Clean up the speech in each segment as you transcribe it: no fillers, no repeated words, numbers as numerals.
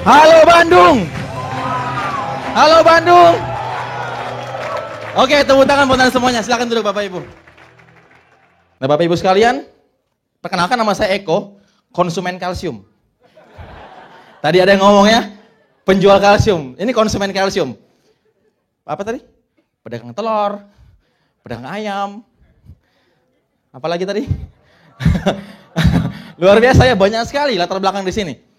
Halo Bandung. Halo Bandung. Oke, tepuk tangan buat anda semuanya. Silakan duduk Bapak Ibu. Nah Bapak Ibu sekalian, perkenalkan nama saya Eko, konsumen kalsium. Tadi ada yang ngomong ya, penjual kalsium. Ini konsumen kalsium. Apa tadi? Pedagang telur, pedagang ayam. Apalagi tadi? Luar biasa ya, banyak sekali latar belakang di sini.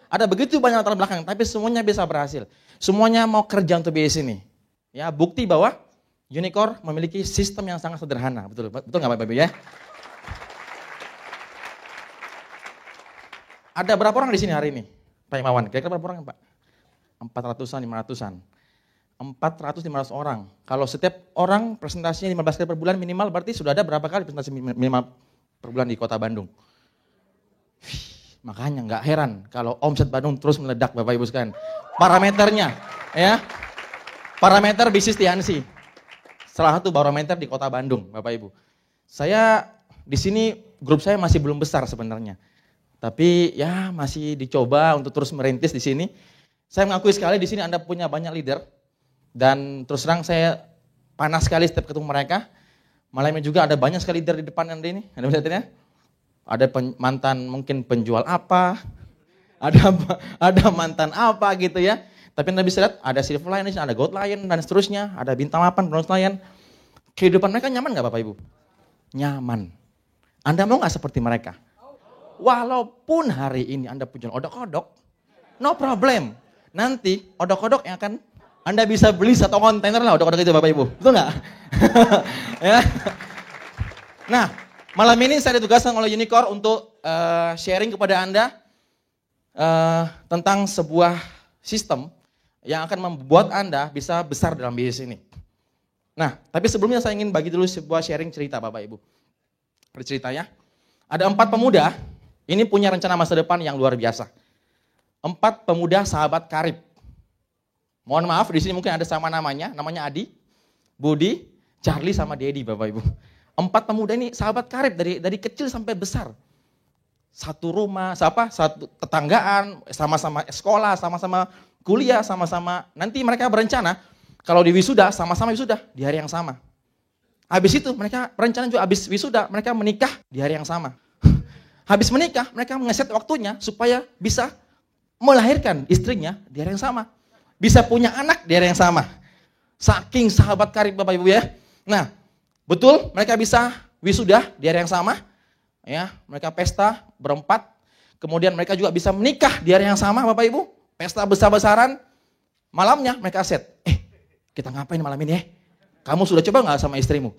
Ada begitu banyak latar belakang, tapi semuanya bisa berhasil. Semuanya mau kerja untuk bisnis ini. Ya, bukti bahwa Unicorn memiliki sistem yang sangat sederhana. Betul nggak Bapak Ibu ya? Ada berapa orang di sini hari ini? Pak Imawan, kira-kira berapa orang Pak? 400-an, 500-an. 400-500 orang. Kalau setiap orang presentasinya 15 kali per bulan minimal, berarti sudah ada berapa kali presentasi minimal per bulan di kota Bandung? Makanya nggak heran kalau omset Bandung terus meledak Bapak Ibu sekalian. Parameternya, ya, parameter bisnis Tiansi. Salah satu barometer di kota Bandung, Bapak Ibu. Saya di sini grup saya masih belum besar sebenarnya, tapi ya masih dicoba untuk terus merintis di sini. Saya mengakui sekali di sini Anda punya banyak leader dan terus terang saya panas sekali setiap ketemu mereka. Malamnya juga ada banyak sekali leader di depan Anda ini. Anda bisa lihat ya? Ada mantan mungkin penjual apa, ada mantan apa gitu ya. Tapi Anda bisa lihat ada Silver Lion, ada Gold Lion dan seterusnya, ada Bintang 8, Bronze Lion. Kehidupan mereka nyaman gak Bapak Ibu? Nyaman. Anda mau gak seperti mereka? Walaupun hari ini Anda punya odok-odok, no problem. Nanti odok-odok yang akan Anda bisa beli 1 kontainer lah odok-odok itu Bapak Ibu. Betul gak? Ya. Nah, malam ini saya ditugaskan oleh Unicorn untuk sharing kepada Anda tentang sebuah sistem yang akan membuat Anda bisa besar dalam bisnis ini. Nah, tapi sebelumnya saya ingin bagi dulu sebuah sharing cerita Bapak Ibu. Ada ceritanya, ada 4 pemuda, ini punya rencana masa depan yang luar biasa. 4 pemuda sahabat karib. Mohon maaf, di sini mungkin ada sama namanya Adi, Budi, Charlie sama Dedi Bapak Ibu. 4 pemuda ini sahabat karib dari kecil sampai besar. Satu rumah, satu tetanggaan, sama-sama sekolah, sama-sama kuliah, sama-sama. Nanti mereka berencana kalau di wisuda sama-sama wisuda di hari yang sama. Habis itu mereka berencana juga habis wisuda mereka menikah di hari yang sama. Habis menikah mereka ngeset waktunya supaya bisa melahirkan istrinya di hari yang sama. Bisa punya anak di hari yang sama. Saking sahabat karib Bapak Ibu ya. Nah, betul, mereka bisa wisuda di hari yang sama, ya, mereka pesta berempat, kemudian mereka juga bisa menikah di hari yang sama, Bapak Ibu, pesta besar-besaran, malamnya mereka set, kita ngapain malam ini ya? Kamu sudah coba nggak sama istrimu?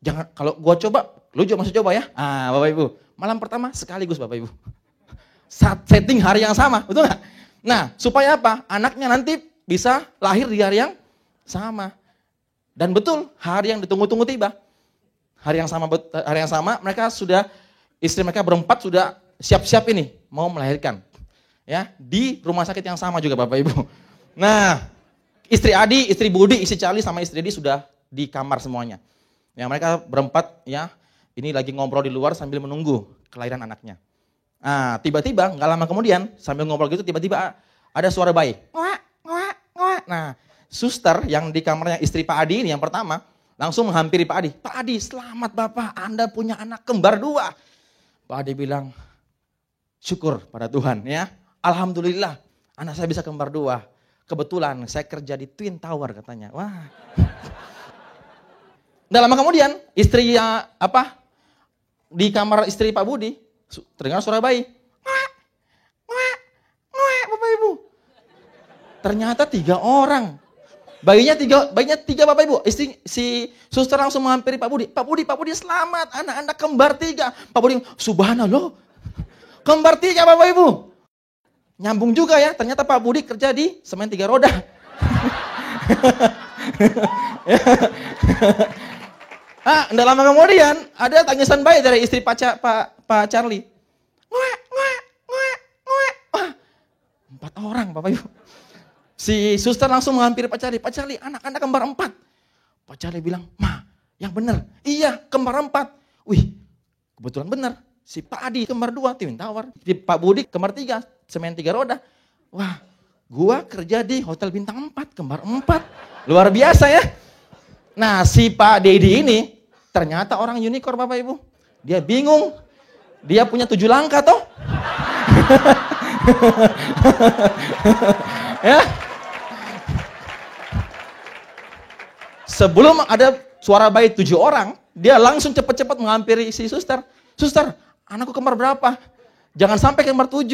Jangan, kalau gua coba, lu juga masih coba ya? Bapak Ibu, malam pertama sekaligus Bapak Ibu, setting hari yang sama, betul nggak? Nah, supaya apa? Anaknya nanti bisa lahir di hari yang sama. Dan betul, hari yang ditunggu-tunggu tiba. Hari yang sama mereka sudah, istri mereka berempat sudah siap-siap ini mau melahirkan. Ya, di rumah sakit yang sama juga Bapak Ibu. Nah, istri Adi, istri Budi, istri Charlie sama istri Edi sudah di kamar semuanya. Ya, mereka berempat ya, ini lagi ngobrol di luar sambil menunggu kelahiran anaknya. Nah, tiba-tiba nggak lama kemudian sambil ngobrol gitu tiba-tiba ada suara bayi. Nah, suster yang di kamarnya istri Pak Adi ini yang pertama langsung menghampiri Pak Adi. Pak Adi, selamat Bapak, Anda punya anak kembar 2. Pak Adi bilang, syukur pada Tuhan ya. Alhamdulillah, anak saya bisa kembar 2. Kebetulan saya kerja di Twin Tower katanya. Wah. Nggak lama kemudian, istri di kamar istri Pak Budi, terdengar suara bayi. Bapak Ibu. Ternyata 3 orang. Bayinya 3 Bapak Ibu. Si suster langsung menghampiri Pak Budi. Pak Budi selamat, anak-anak kembar 3. Pak Budi, subhanallah. Kembar 3 Bapak Ibu. Nyambung juga ya, ternyata Pak Budi kerja di semen 3 roda. Nggak lama kemudian ada tangisan bayi dari istri Pak Charlie. 4 orang Bapak Ibu. Si suster langsung menghampiri Pak Charlie, anak-anak kembar 4. Pak Charlie bilang, Ma, yang benar. Iya, kembar 4. Wih, kebetulan benar. Si Pak Adi kembar 2, Twin Tower. Pak Budi kembar 3, semen 3 roda. Wah, gua kerja di Hotel Bintang 4, kembar 4. Luar biasa ya. Nah, si Pak Dedi ini ternyata orang unicorn Bapak Ibu. Dia bingung. Dia punya 7 langkah toh. Ya. Sebelum ada suara bayi 7 orang, dia langsung cepat-cepat menghampiri si suster. Suster, anakku kembar berapa? Jangan sampai kembar 7,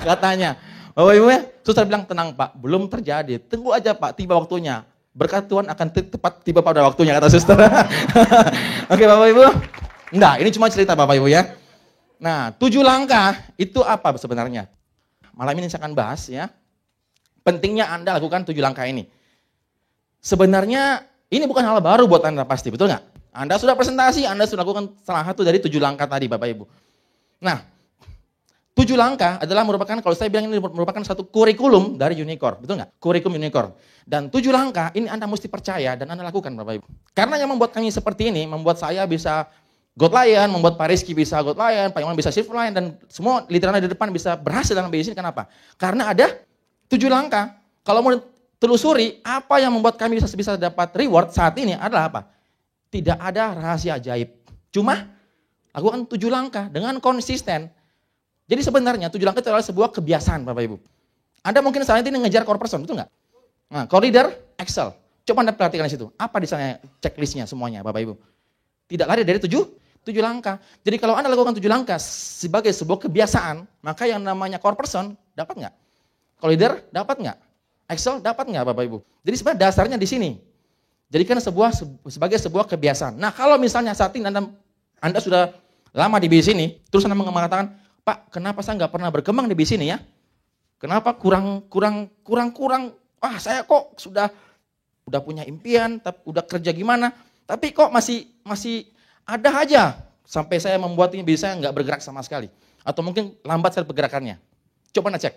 katanya. Bapak Ibu ya, suster bilang, tenang Pak, belum terjadi. Tunggu aja Pak, tiba waktunya. Berkat Tuhan akan tepat tiba pada waktunya, kata suster. Oke Bapak Ibu. Enggak, ini cuma cerita Bapak Ibu ya. Nah, 7 langkah itu apa sebenarnya? Malam ini saya akan bahas ya. Pentingnya Anda lakukan 7 langkah ini. Sebenarnya ini bukan hal baru buat Anda pasti, betul nggak? Anda sudah presentasi, Anda sudah lakukan salah satu dari 7 langkah tadi Bapak Ibu. Nah, 7 langkah adalah merupakan, kalau saya bilang ini merupakan satu kurikulum dari unicorn, betul nggak? Kurikulum unicorn. Dan 7 langkah ini Anda mesti percaya dan Anda lakukan Bapak Ibu. Karena yang membuat kami seperti ini, membuat saya bisa God Lion, membuat Pak Rizky bisa God Lion, Pak Iman bisa Silver Lion, dan semua literal di depan bisa berhasil dalam bisnis ini. Kenapa? Karena ada 7 langkah. Kalau mau telusuri, apa yang membuat kami bisa dapat reward saat ini adalah apa? Tidak ada rahasia ajaib. Cuma lakukan 7 langkah dengan konsisten. Jadi sebenarnya 7 langkah itu adalah sebuah kebiasaan Bapak Ibu. Anda mungkin saat ini ngejar core person, betul nggak? Nah, core leader, Excel. Coba Anda perhatikan di situ. Apa di sana checklistnya semuanya Bapak Ibu? Tidak lari dari 7 langkah. Jadi kalau Anda lakukan 7 langkah sebagai sebuah kebiasaan, maka yang namanya core person dapat nggak? Core leader dapat nggak? Excel dapat nggak Bapak Ibu? Jadi sebenarnya dasarnya di sini. Jadikan sebagai sebuah kebiasaan. Nah kalau misalnya saat ini Anda sudah lama di bisnis ini, terus Anda mengatakan, Pak kenapa saya nggak pernah berkembang di bisnis ini ya? Kenapa kurang, saya kok sudah punya impian, udah kerja gimana, tapi kok masih ada aja sampai saya membuat ini bisnis saya nggak bergerak sama sekali. Atau mungkin lambat saya pergerakannya. Coba Anda cek.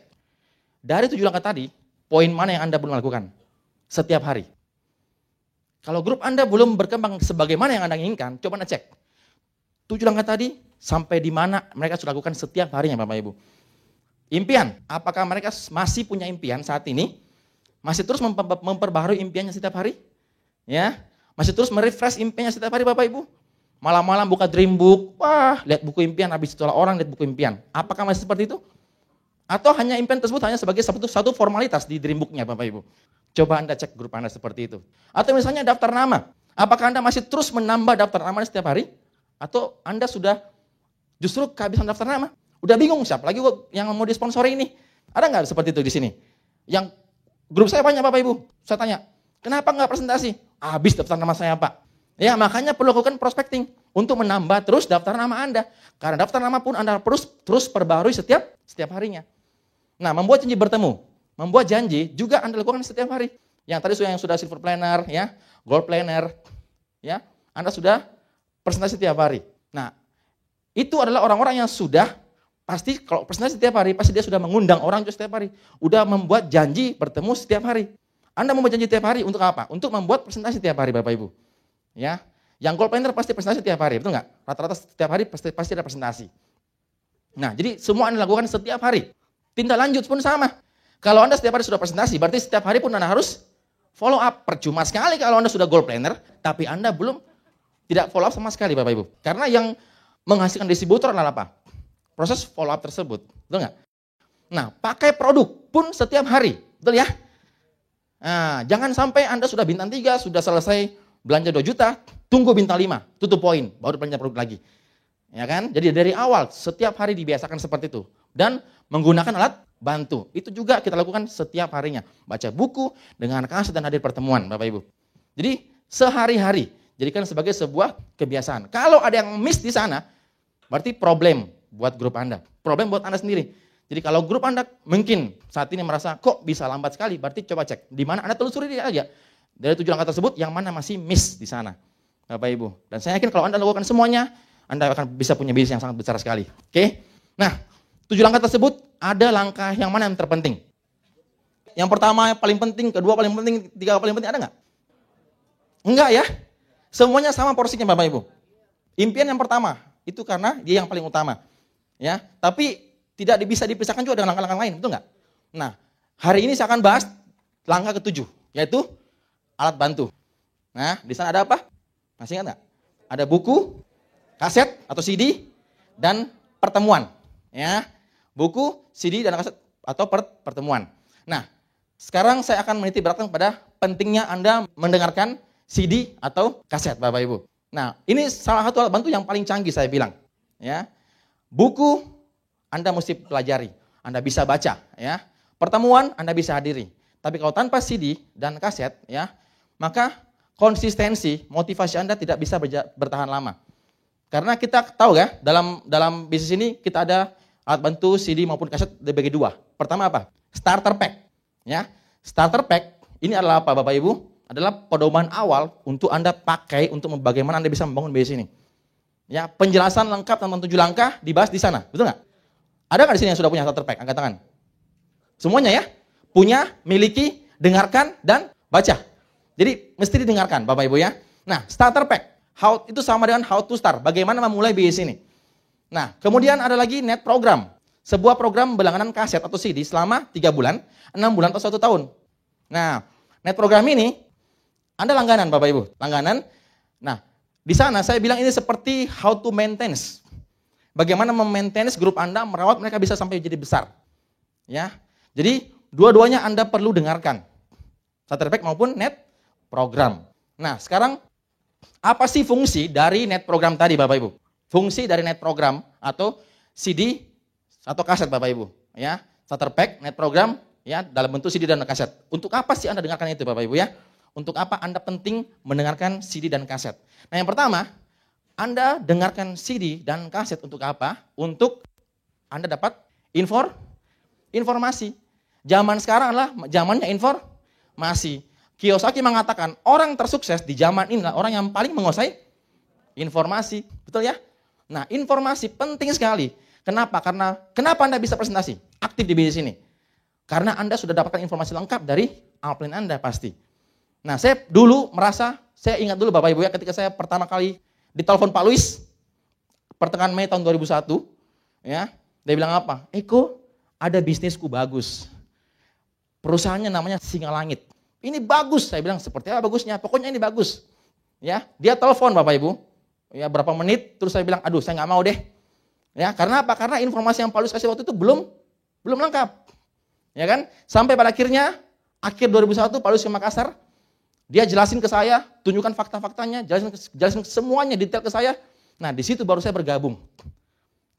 Dari 7 langkah tadi, poin mana yang Anda belum lakukan? Setiap hari. Kalau grup Anda belum berkembang sebagaimana yang Anda inginkan, coba Anda cek. 7 langkah tadi, sampai di mana mereka sudah lakukan setiap harinya Bapak Ibu. Impian, apakah mereka masih punya impian saat ini? Masih terus memperbaharui impiannya setiap hari? Ya, masih terus merefresh impiannya setiap hari Bapak Ibu? Malam-malam buka dream book, wah lihat buku impian, habis setelah orang lihat buku impian. Apakah masih seperti itu? Atau hanya impian tersebut hanya sebagai satu formalitas di dream book-nya Bapak Ibu? Coba Anda cek grup Anda seperti itu. Atau misalnya daftar nama. Apakah Anda masih terus menambah daftar nama setiap hari? Atau Anda sudah justru kehabisan daftar nama? Udah bingung siapa lagi yang mau disponsori ini? Ada nggak seperti itu di sini? Yang grup saya banyak Bapak Ibu. Saya tanya, kenapa nggak presentasi? Habis daftar nama saya Pak. Ya makanya perlu lakukan prospecting untuk menambah terus daftar nama Anda. Karena daftar nama pun Anda terus perbarui setiap harinya. Nah, membuat janji bertemu, membuat janji juga Anda lakukan setiap hari. Yang tadi yang sudah silver planner, ya, gold planner, ya, Anda sudah presentasi setiap hari. Nah, itu adalah orang-orang yang sudah pasti kalau presentasi setiap hari, pasti dia sudah mengundang orang itu setiap hari. Udah membuat janji bertemu setiap hari. Anda membuat janji setiap hari untuk apa? Untuk membuat presentasi setiap hari Bapak Ibu. Ya, yang gold planner pasti presentasi setiap hari, betul nggak? Rata-rata setiap hari pasti ada presentasi. Nah, jadi semua Anda lakukan setiap hari. Tindak lanjut pun sama. Kalau Anda setiap hari sudah presentasi, berarti setiap hari pun Anda harus follow up. Percuma sekali kalau Anda sudah gold planner, tapi Anda belum tidak follow up sama sekali Bapak Ibu. Karena yang menghasilkan distributor adalah apa? Proses follow up tersebut, betul nggak? Nah, pakai produk pun setiap hari, betul ya? Nah, jangan sampai Anda sudah bintang 3, sudah selesai belanja 2 juta, tunggu bintang 5, tutup poin, baru belanja produk lagi. Ya kan? Jadi dari awal setiap hari dibiasakan seperti itu. Dan menggunakan alat bantu. Itu juga kita lakukan setiap harinya. Baca buku, dengan kaset dan hadir pertemuan Bapak Ibu. Jadi sehari-hari jadikan sebagai sebuah kebiasaan. Kalau ada yang miss di sana, berarti problem buat grup Anda. Problem buat Anda sendiri. Jadi kalau grup Anda mungkin saat ini merasa kok bisa lambat sekali, berarti coba cek di mana Anda telusuri dia aja. Dari 7 langkah tersebut yang mana masih miss di sana. Bapak Ibu. Dan saya yakin kalau Anda lakukan semuanya, Anda akan bisa punya bisnis yang sangat besar sekali. Oke? Nah, 7 langkah tersebut ada langkah yang mana yang terpenting? Yang pertama yang paling penting, kedua paling penting, tiga paling penting, ada nggak? Enggak ya? Semuanya sama porsinya Bapak Ibu. Impian yang pertama, itu karena dia yang paling utama. Ya, tapi tidak bisa dipisahkan juga dengan langkah-langkah lain, betul nggak? Nah, Hari ini saya akan bahas langkah ke-7, yaitu alat bantu. Nah, di sana ada apa? Masih ingat nggak? Ada buku, kaset atau CD, dan pertemuan. Ya, buku, CD, dan kaset atau pertemuan. Nah, sekarang saya akan menitik beratkan pada pentingnya Anda mendengarkan CD atau kaset, Bapak Ibu. Nah, ini salah satu alat bantu yang paling canggih saya bilang. Ya, buku Anda mesti pelajari, Anda bisa baca. Ya, pertemuan Anda bisa hadiri. Tapi kalau tanpa CD dan kaset, ya, maka konsistensi motivasi Anda tidak bisa bertahan lama. Karena kita tahu ya, dalam bisnis ini kita ada alat bantu CD maupun kaset dibagi dua. Pertama apa? Starter pack. Ya, starter pack ini adalah apa, Bapak Ibu? Adalah pedoman awal untuk Anda pakai untuk bagaimana Anda bisa membangun bisnis ini. Ya, penjelasan lengkap tentang 7 langkah dibahas di sana, betul nggak? Ada nggak di sini yang sudah punya starter pack? Angkat tangan. Semuanya ya, punya, miliki, dengarkan dan baca. Jadi mesti didengarkan, Bapak Ibu ya. Nah, starter pack, itu sama dengan how to start. Bagaimana memulai bisnis ini? Nah, kemudian ada lagi net program. Sebuah program berlangganan kaset atau CD selama 3 bulan, 6 bulan atau 1 tahun. Nah, net program ini Anda langganan, Bapak Ibu, langganan. Nah, di sana saya bilang ini seperti how to maintenance. Bagaimana memaintenance grup Anda, merawat mereka bisa sampai jadi besar. Ya. Jadi, dua-duanya Anda perlu dengarkan. Starter pack maupun net program. Nah, sekarang apa sih fungsi dari net program tadi, Bapak Ibu? Fungsi dari net program atau CD atau kaset, Bapak Ibu, ya. Starter pack, net program, ya, dalam bentuk CD dan kaset. Untuk apa sih Anda dengarkan itu, Bapak Ibu ya? Untuk apa Anda penting mendengarkan CD dan kaset? Nah, yang pertama, Anda dengarkan CD dan kaset untuk apa? Untuk Anda dapat informasi. Zaman sekarang adalah zamannya informasi. Kiyosaki mengatakan orang tersukses di zaman ini adalah orang yang paling menguasai informasi. Betul ya? Nah, informasi penting sekali. Kenapa? Kenapa Anda bisa presentasi? Aktif di bisnis ini. Karena Anda sudah dapatkan informasi lengkap dari upline Anda pasti. Nah, saya ingat dulu Bapak Ibu ya, ketika saya pertama kali ditelepon Pak Luis, pertengahan Mei tahun 2001, ya, dia bilang apa? Eko, ada bisnisku bagus. Perusahaannya namanya Singa Langit. Ini bagus, saya bilang seperti apa bagusnya? Pokoknya ini bagus. Ya, dia telepon Bapak Ibu, ya berapa menit, terus saya bilang, aduh saya nggak mau deh. Ya, karena apa? Karena informasi yang Pak Luis kasih waktu itu belum lengkap. Ya kan? Sampai pada akhir 2001 Pak Luis ke Makassar, dia jelasin ke saya, tunjukkan fakta-faktanya, jelasin semuanya detail ke saya. Nah, di situ baru saya bergabung.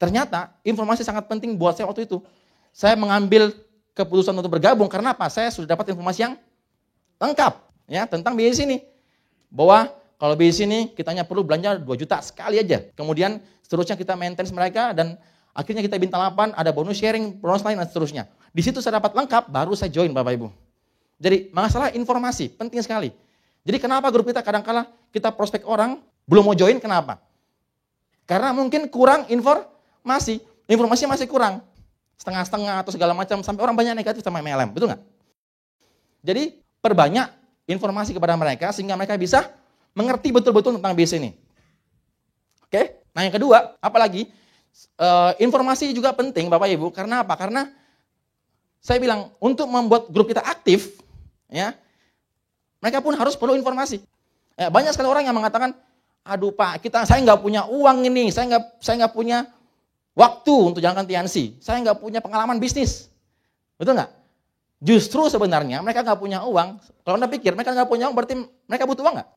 Ternyata informasi sangat penting buat saya waktu itu. Saya mengambil keputusan untuk bergabung karena apa? Saya sudah dapat informasi yang lengkap ya tentang bisnis ini. Bahwa kalau bisnis ini kita hanya perlu belanja 2 juta sekali aja. Kemudian seterusnya kita maintenance mereka dan akhirnya kita bintang 8, ada bonus sharing, bonus lain dan seterusnya. Di situ saya dapat lengkap, baru saya join Bapak Ibu. Jadi masalah informasi penting sekali. Jadi kenapa grup kita kadang-kala kita prospek orang belum mau join, kenapa? Karena mungkin kurang informasi masih kurang. Setengah-setengah atau segala macam, sampai orang banyak negatif sama MLM, betul nggak? Jadi perbanyak informasi kepada mereka sehingga mereka bisa mengerti betul-betul tentang bisnis ini. Oke? Nah yang kedua, apalagi informasi juga penting Bapak Ibu, karena apa? Karena saya bilang untuk membuat grup kita aktif, ya, mereka pun harus perlu informasi. Ya, banyak sekali orang yang mengatakan, aduh Pak, saya nggak punya uang ini, saya nggak punya waktu untuk jalankan TNC, saya nggak punya pengalaman bisnis, betul nggak? Justru sebenarnya mereka nggak punya uang. Kalau Anda pikir mereka nggak punya uang, berarti mereka butuh uang nggak?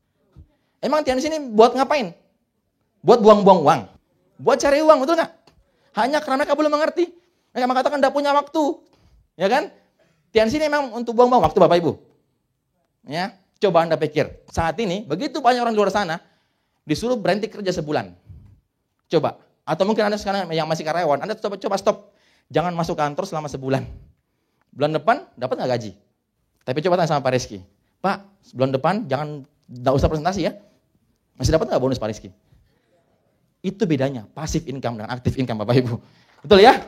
Emang TNC ini buat ngapain? Buat buang-buang uang, buat cari uang, betul nggak? Hanya karena mereka belum mengerti. Mereka mengatakan nggak punya waktu, ya kan? TNC ini memang untuk buang-buang waktu Bapak Ibu. Ya, coba Anda pikir saat ini begitu banyak orang di luar sana disuruh berhenti kerja sebulan. Coba, atau mungkin Anda sekarang yang masih karyawan, Anda coba stop, jangan masuk kantor selama sebulan. Bulan depan dapat nggak gaji? Tapi coba tanya sama Pak Rizky, Pak, bulan depan nggak usah presentasi ya, masih dapat nggak bonus Pak Rizky? Itu bedanya pasif income dan aktif income Bapak Ibu, betul ya?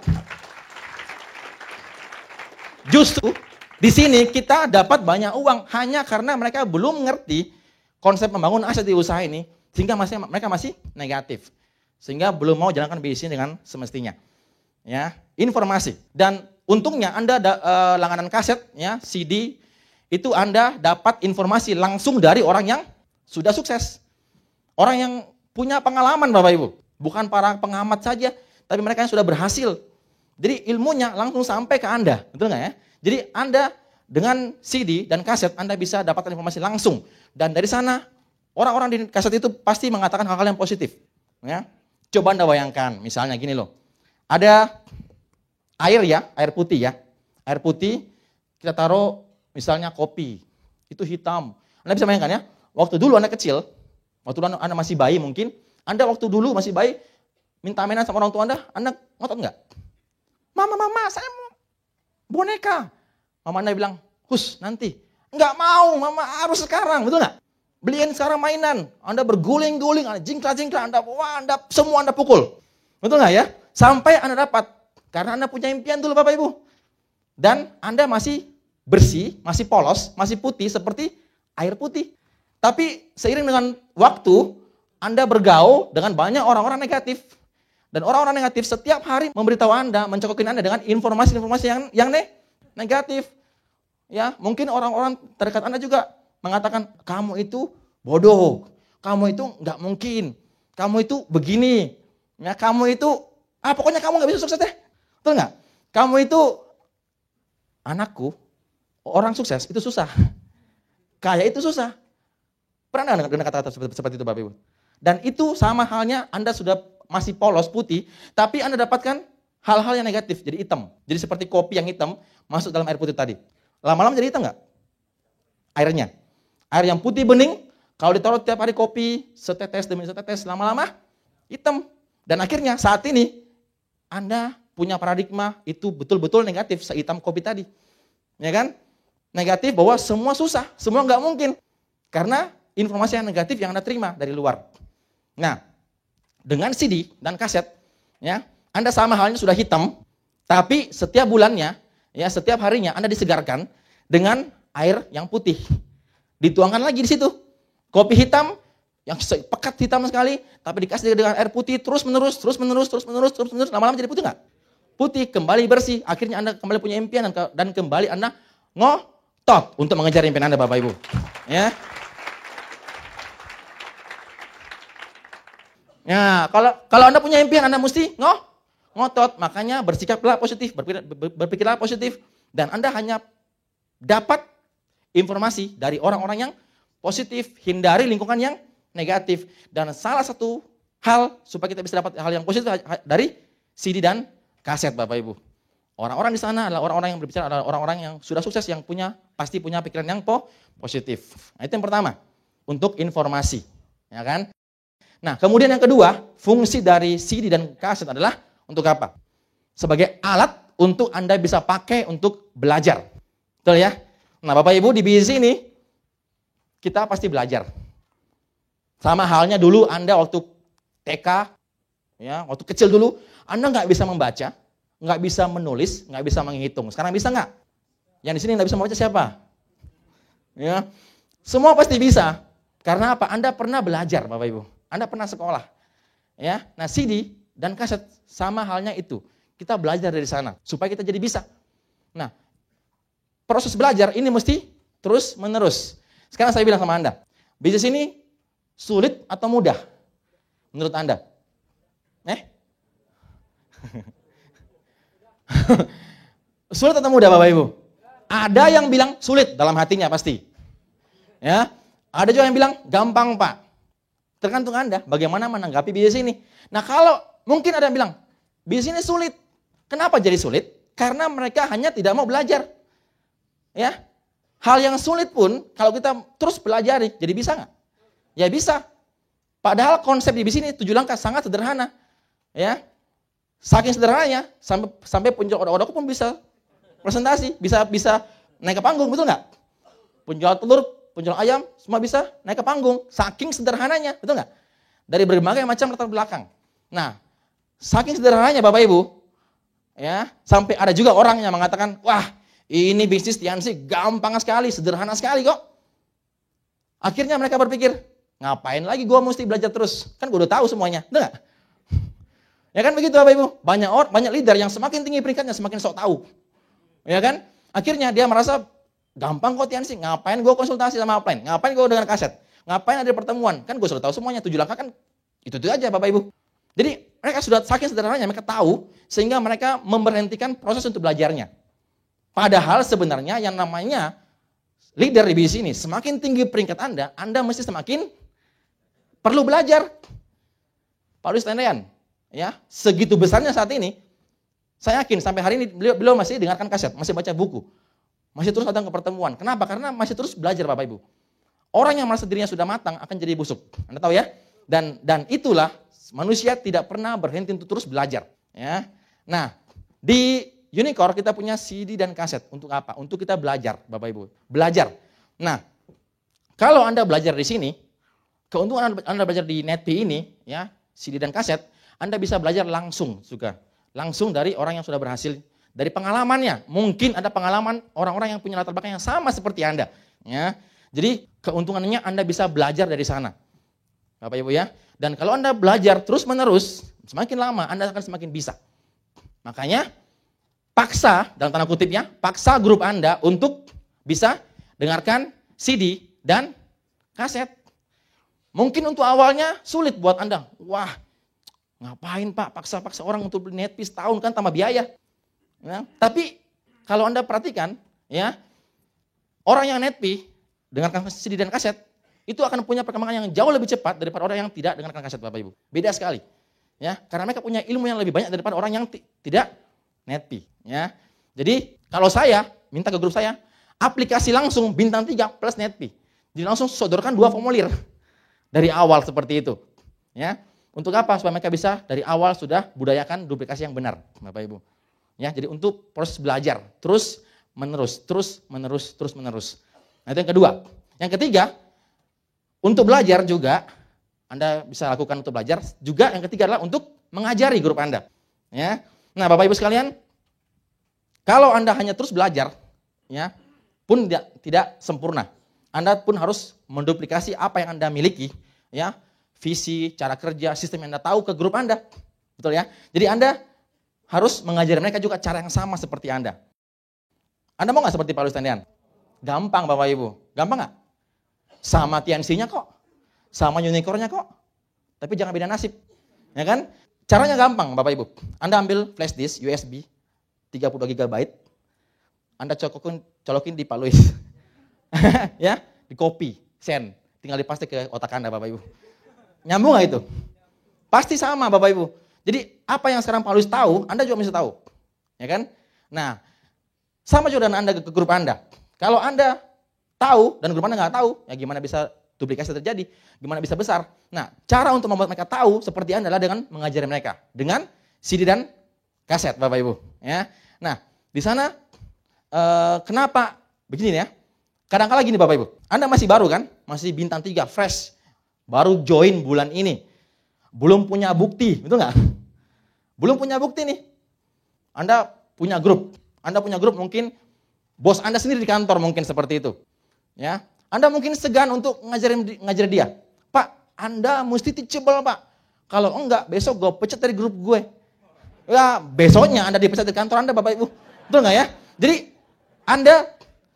Justru di sini kita dapat banyak uang hanya karena mereka belum mengerti konsep membangun aset di usaha ini, sehingga mereka masih negatif, sehingga belum mau jalankan bisnis dengan semestinya. Ya, informasi. Dan untungnya Anda langganan kaset, ya, CD, itu Anda dapat informasi langsung dari orang yang sudah sukses. Orang yang punya pengalaman Bapak Ibu. Bukan para pengamat saja, tapi mereka yang sudah berhasil. Jadi ilmunya langsung sampai ke Anda. Betul nggak ya? Jadi Anda dengan CD dan kaset Anda bisa dapatkan informasi langsung. Dan dari sana orang-orang di kaset itu pasti mengatakan hal-hal yang positif. Ya. Coba Anda bayangkan, misalnya gini loh. Ada air ya, air putih ya. Air putih kita taruh misalnya kopi, itu hitam. Anda bisa bayangkan ya, waktu dulu Anda kecil, waktu Anda masih bayi mungkin, Anda waktu dulu masih bayi, minta mainan sama orang tua Anda ngotot enggak? Mama, saya mau boneka. Mama Anda bilang, nanti. Enggak mau, Mama harus sekarang, betul enggak? Beliin sekarang mainan, Anda berguling-guling, Anda jingkrak-jingkrak, semua Anda pukul. Betul enggak ya? Sampai Anda dapat, karena Anda punya impian dulu Bapak Ibu. Dan Anda masih bersih, masih polos, masih putih seperti air putih. Tapi seiring dengan waktu, Anda bergaul dengan banyak orang-orang negatif. Dan orang-orang negatif setiap hari memberitahu Anda, mencokokin Anda dengan informasi-informasi yang negatif. Ya, mungkin orang-orang terdekat Anda juga mengatakan, kamu itu bodoh, kamu itu nggak mungkin, kamu itu begini, ya, kamu itu, pokoknya kamu nggak bisa sukses deh. Betul nggak? Kamu itu, anakku, orang sukses itu susah. Kaya itu susah. Pernah nggak dengar kata-kata seperti itu Bapak Ibu? Dan itu sama halnya Anda sudah masih polos putih, tapi Anda dapatkan hal-hal yang negatif, jadi hitam. Jadi seperti kopi yang hitam masuk dalam air putih tadi. Lama-lama jadi hitam nggak? Airnya. Air yang putih bening, kalau ditaruh tiap hari kopi, setetes demi setetes, lama-lama hitam. Dan akhirnya saat ini Anda punya paradigma itu betul-betul negatif, sehitam kopi tadi. Ya kan? Negatif bahwa semua susah, semua nggak mungkin. Karena informasi yang negatif yang Anda terima dari luar. Nah, dengan CD dan kaset, ya, Anda sama halnya sudah hitam, tapi setiap bulannya, ya, setiap harinya Anda disegarkan dengan air yang putih. Dituangkan lagi di situ. Kopi hitam yang pekat hitam sekali, tapi dikasih dengan air putih terus menerus, lama-lama jadi putih nggak? Putih, kembali bersih, akhirnya Anda kembali punya impian dan kembali Anda ngotot untuk mengejar impian Anda Bapak Ibu. Ya. Ya, kalau Anda punya impian Anda mesti ngotot, makanya bersikaplah positif, berpikirlah positif dan Anda hanya dapat informasi dari orang-orang yang positif, hindari lingkungan yang negatif. Dan salah satu hal supaya kita bisa dapat hal yang positif dari CD dan kaset Bapak Ibu. Orang-orang di sana adalah orang-orang yang berbicara, adalah orang-orang yang sudah sukses, yang pasti punya pikiran yang positif. Nah, itu yang pertama, untuk informasi, ya kan? Nah, kemudian yang kedua, fungsi dari CD dan kaset adalah untuk apa? Sebagai alat untuk Anda bisa pakai untuk belajar. Betul ya? Nah, Bapak Ibu di BIS ini kita pasti belajar. Sama halnya dulu Anda waktu TK, ya, waktu kecil dulu, Anda nggak bisa membaca, nggak bisa menulis, nggak bisa menghitung. Sekarang bisa nggak? Yang di sini nggak bisa membaca siapa? Ya, semua pasti bisa. Karena apa? Anda pernah belajar, Bapak Ibu. Anda pernah sekolah. Ya, nah CD dan kaset sama halnya itu. Kita belajar dari sana supaya kita jadi bisa. Nah, proses belajar ini mesti terus menerus. Sekarang saya bilang sama Anda, bisnis ini sulit atau mudah? Menurut Anda? Sulit atau mudah Bapak Ibu? Ada yang bilang sulit dalam hatinya pasti. Ya, ada juga yang bilang gampang Pak. Tergantung Anda bagaimana menanggapi bisnis ini. Nah, kalau mungkin ada yang bilang bisnis ini sulit. Kenapa jadi sulit? Karena mereka hanya tidak mau belajar. Ya, hal yang sulit pun kalau kita terus pelajari, jadi bisa nggak? Ya bisa. Padahal konsep di bisnis ini 7 langkah sangat sederhana. Ya, saking sederhananya sampai penjual odok-odok pun bisa presentasi, bisa naik ke panggung, betul nggak? Penjual telur, penjual ayam, semua bisa naik ke panggung. Saking sederhananya, betul nggak? Dari berbagai macam latar belakang. Nah, saking sederhananya Bapak Ibu, ya, sampai ada juga orang yang mengatakan, wah ini bisnis Tiansi gampang sekali, sederhana sekali kok. Akhirnya mereka berpikir, ngapain lagi gue mesti belajar terus? Kan gue udah tahu semuanya, betul nggak? Ya kan begitu Bapak Ibu? Banyak leader yang semakin tinggi peringkatnya semakin sok tahu. Ya kan? Akhirnya dia merasa gampang kok Tian sih, ngapain gue konsultasi sama upline? Ngapain gue dengan kaset? Ngapain ada pertemuan? Kan gue sudah tahu semuanya, 7 langkah kan itu aja Bapak Ibu. Jadi mereka sudah saking sederhananya, mereka tahu sehingga mereka memberhentikan proses untuk belajarnya. Padahal sebenarnya yang namanya leader di bisnis ini, semakin tinggi peringkat Anda mesti semakin perlu belajar. Paulus Tendean, ya, segitu besarnya saat ini, saya yakin sampai hari ini beliau masih dengarkan kaset, masih baca buku, masih terus datang ke pertemuan. Kenapa? Karena masih terus belajar Bapak Ibu. Orang yang merasa dirinya sudah matang akan jadi busuk. Anda tahu ya? Dan itulah manusia tidak pernah berhenti untuk terus belajar. Ya. Nah, di Unicore kita punya CD dan kaset. Untuk apa? Untuk kita belajar, Bapak Ibu. Belajar. Nah, kalau Anda belajar di sini, keuntungan Anda belajar di NetP ini, ya, CD dan kaset, Anda bisa belajar langsung juga. Langsung dari orang yang sudah berhasil, dari pengalamannya. Mungkin ada pengalaman orang-orang yang punya latar belakang yang sama seperti Anda. Ya. Jadi keuntungannya Anda bisa belajar dari sana. Bapak Ibu ya. Dan kalau Anda belajar terus-menerus, semakin lama Anda akan semakin bisa. Makanya paksa, dalam tanda kutipnya, paksa grup Anda untuk bisa dengarkan CD dan kaset. Mungkin untuk awalnya sulit buat Anda. Wah, ngapain Pak paksa-paksa orang untuk beli NetP setahun kan tambah biaya. Ya, tapi kalau Anda perhatikan, ya, orang yang NetP dengarkan CD dan kaset, itu akan punya perkembangan yang jauh lebih cepat daripada orang yang tidak dengarkan kaset Bapak Ibu. Beda sekali. Ya, karena mereka punya ilmu yang lebih banyak daripada orang yang tidak NetP. Ya. Jadi kalau saya minta ke grup saya, aplikasi langsung bintang 3 plus NetP. Jadi langsung sodorkan 2 formulir dari awal seperti itu. Ya. Untuk apa? Supaya mereka bisa dari awal sudah budayakan duplikasi yang benar, Bapak Ibu. Ya, jadi untuk proses belajar terus menerus. Nah, itu yang kedua. Yang ketiga, untuk belajar juga Anda bisa lakukan untuk belajar. Juga yang ketiga adalah untuk mengajari grup Anda. Ya. Nah, Bapak Ibu sekalian, kalau Anda hanya terus belajar, ya, pun tidak sempurna. Anda pun harus menduplikasi apa yang Anda miliki, ya, visi, cara kerja, sistem yang Anda tahu ke grup Anda. Betul ya? Jadi Anda harus mengajari mereka juga cara yang sama seperti Anda. Anda mau nggak seperti Paulus Tendean? Gampang Bapak Ibu. Gampang nggak? Sama TNC-nya kok. Sama Unicore-nya kok. Tapi jangan beda nasib. Ya kan? Caranya gampang Bapak Ibu. Anda ambil flash disk USB 32 GB. Anda colokin di Paulus. Ya, di copy, send. Tinggal dipaste ke otak Anda Bapak Ibu. Nyambung nggak itu? Pasti sama Bapak Ibu. Jadi apa yang sekarang Paulus tahu, Anda juga bisa tahu. Ya kan? Nah, sama juga dengan Anda ke grup Anda. Kalau Anda tahu dan grup Anda nggak tahu, ya gimana bisa duplikasi terjadi? Gimana bisa besar? Nah, cara untuk membuat mereka tahu seperti Anda adalah dengan mengajari mereka dengan CD dan kaset, Bapak Ibu. Ya, nah di sana kenapa begini ya? Kadang-kala gini Bapak Ibu, Anda masih baru kan, masih bintang 3 fresh, baru join bulan ini, belum punya bukti, betul nggak? Belum punya bukti nih. Anda punya grup mungkin bos Anda sendiri di kantor mungkin seperti itu. Ya, Anda mungkin segan untuk ngajarin dia. Pak, Anda mesti teachable Pak. Kalau enggak, besok gue pecat dari grup gue. Ya, besoknya Anda dipecat dari kantor Anda Bapak Ibu. Betul nggak ya? Jadi Anda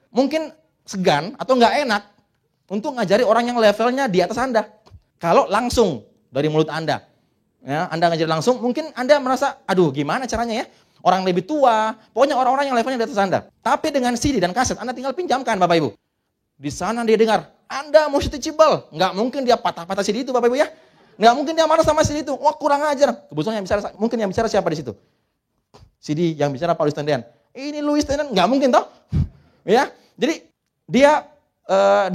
mungkin segan atau nggak enak untuk ngajari orang yang levelnya di atas Anda. Kalau langsung dari mulut Anda. Ya, Anda ngajari langsung, mungkin Anda merasa, aduh gimana caranya ya? Orang lebih tua, pokoknya orang-orang yang levelnya di atas Anda. Tapi dengan CD dan kaset, Anda tinggal pinjamkan Bapak Ibu. Di sana dia dengar, Anda mau teachable. Nggak mungkin dia patah-patah CD itu Bapak Ibu ya. Nggak mungkin dia marah sama CD itu. Wah kurang ajar. Kebetulan mungkin yang bicara siapa di situ? CD yang bicara Paulus Tendean. Ini Louis Tendean, nggak mungkin toh. Ya, jadi dia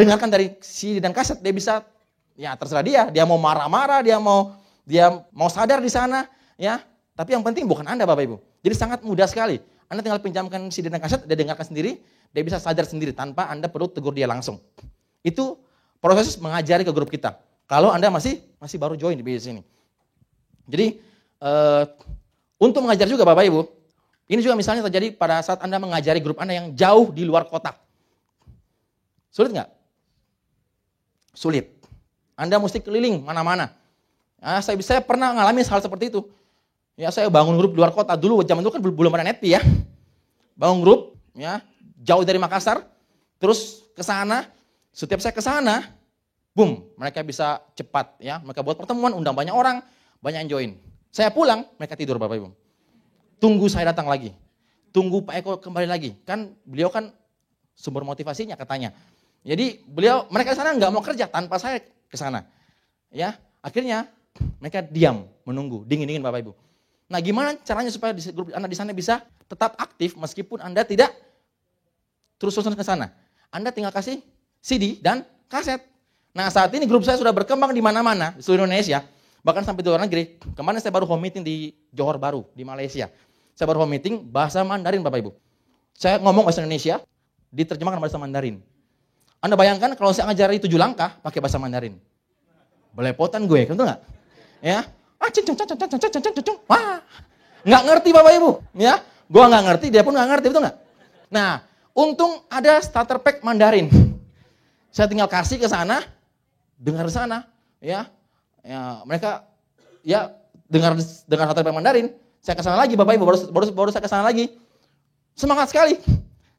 dengarkan dari CD dan kaset, dia bisa, ya terserah dia mau marah-marah, dia mau sadar di sana, ya. Tapi yang penting bukan Anda Bapak Ibu. Jadi sangat mudah sekali. Anda tinggal pinjamkan CD dan kaset, dia dengarkan sendiri, dia bisa sadar sendiri tanpa Anda perlu tegur dia langsung. Itu proses mengajari ke grup kita. Kalau Anda masih baru join di bisnis ini. Jadi untuk mengajar juga Bapak Ibu, ini juga misalnya terjadi pada saat Anda mengajari grup Anda yang jauh di luar kota. Sulit nggak? Sulit. Anda mesti keliling mana-mana. Nah, saya pernah mengalami hal seperti itu. Ya saya bangun grup di luar kota dulu, zaman dulu kan belum ada Netpi ya. Bangun grup ya, jauh dari Makassar, terus ke sana. Setiap saya ke sana, boom, mereka bisa cepat ya. Mereka buat pertemuan, undang banyak orang, banyak yang join. Saya pulang, mereka tidur Bapak Ibu. Tunggu saya datang lagi. Tunggu Pak Eko kembali lagi. Kan beliau kan sumber motivasinya katanya. Jadi mereka ke sana nggak mau kerja tanpa saya ke sana. Ya, akhirnya mereka diam, menunggu, dingin-dingin Bapak Ibu. Nah, gimana caranya supaya grup Anda di sana bisa tetap aktif meskipun Anda tidak terus-terusan ke sana? Anda tinggal kasih CD dan kaset. Nah, saat ini grup saya sudah berkembang di mana-mana, di seluruh Indonesia, bahkan sampai di luar negeri. Kemarin saya baru home meeting di Johor Bahru, di Malaysia. Saya baru home meeting bahasa Mandarin Bapak Ibu. Saya ngomong bahasa Indonesia, diterjemahkan bahasa Mandarin. Anda bayangkan kalau saya ngajari 7 langkah pakai bahasa Mandarin. Belepotan gue, betul nggak? Ya, wah, nggak ngerti Bapak Ibu, ya, gue nggak ngerti, dia pun nggak ngerti, betul nggak? Nah, untung ada starter pack Mandarin, saya tinggal kasih ke sana, dengar di sana, ya mereka, ya dengar starter pack Mandarin, saya ke sana lagi Bapak Ibu, baru saya ke sana lagi, semangat sekali,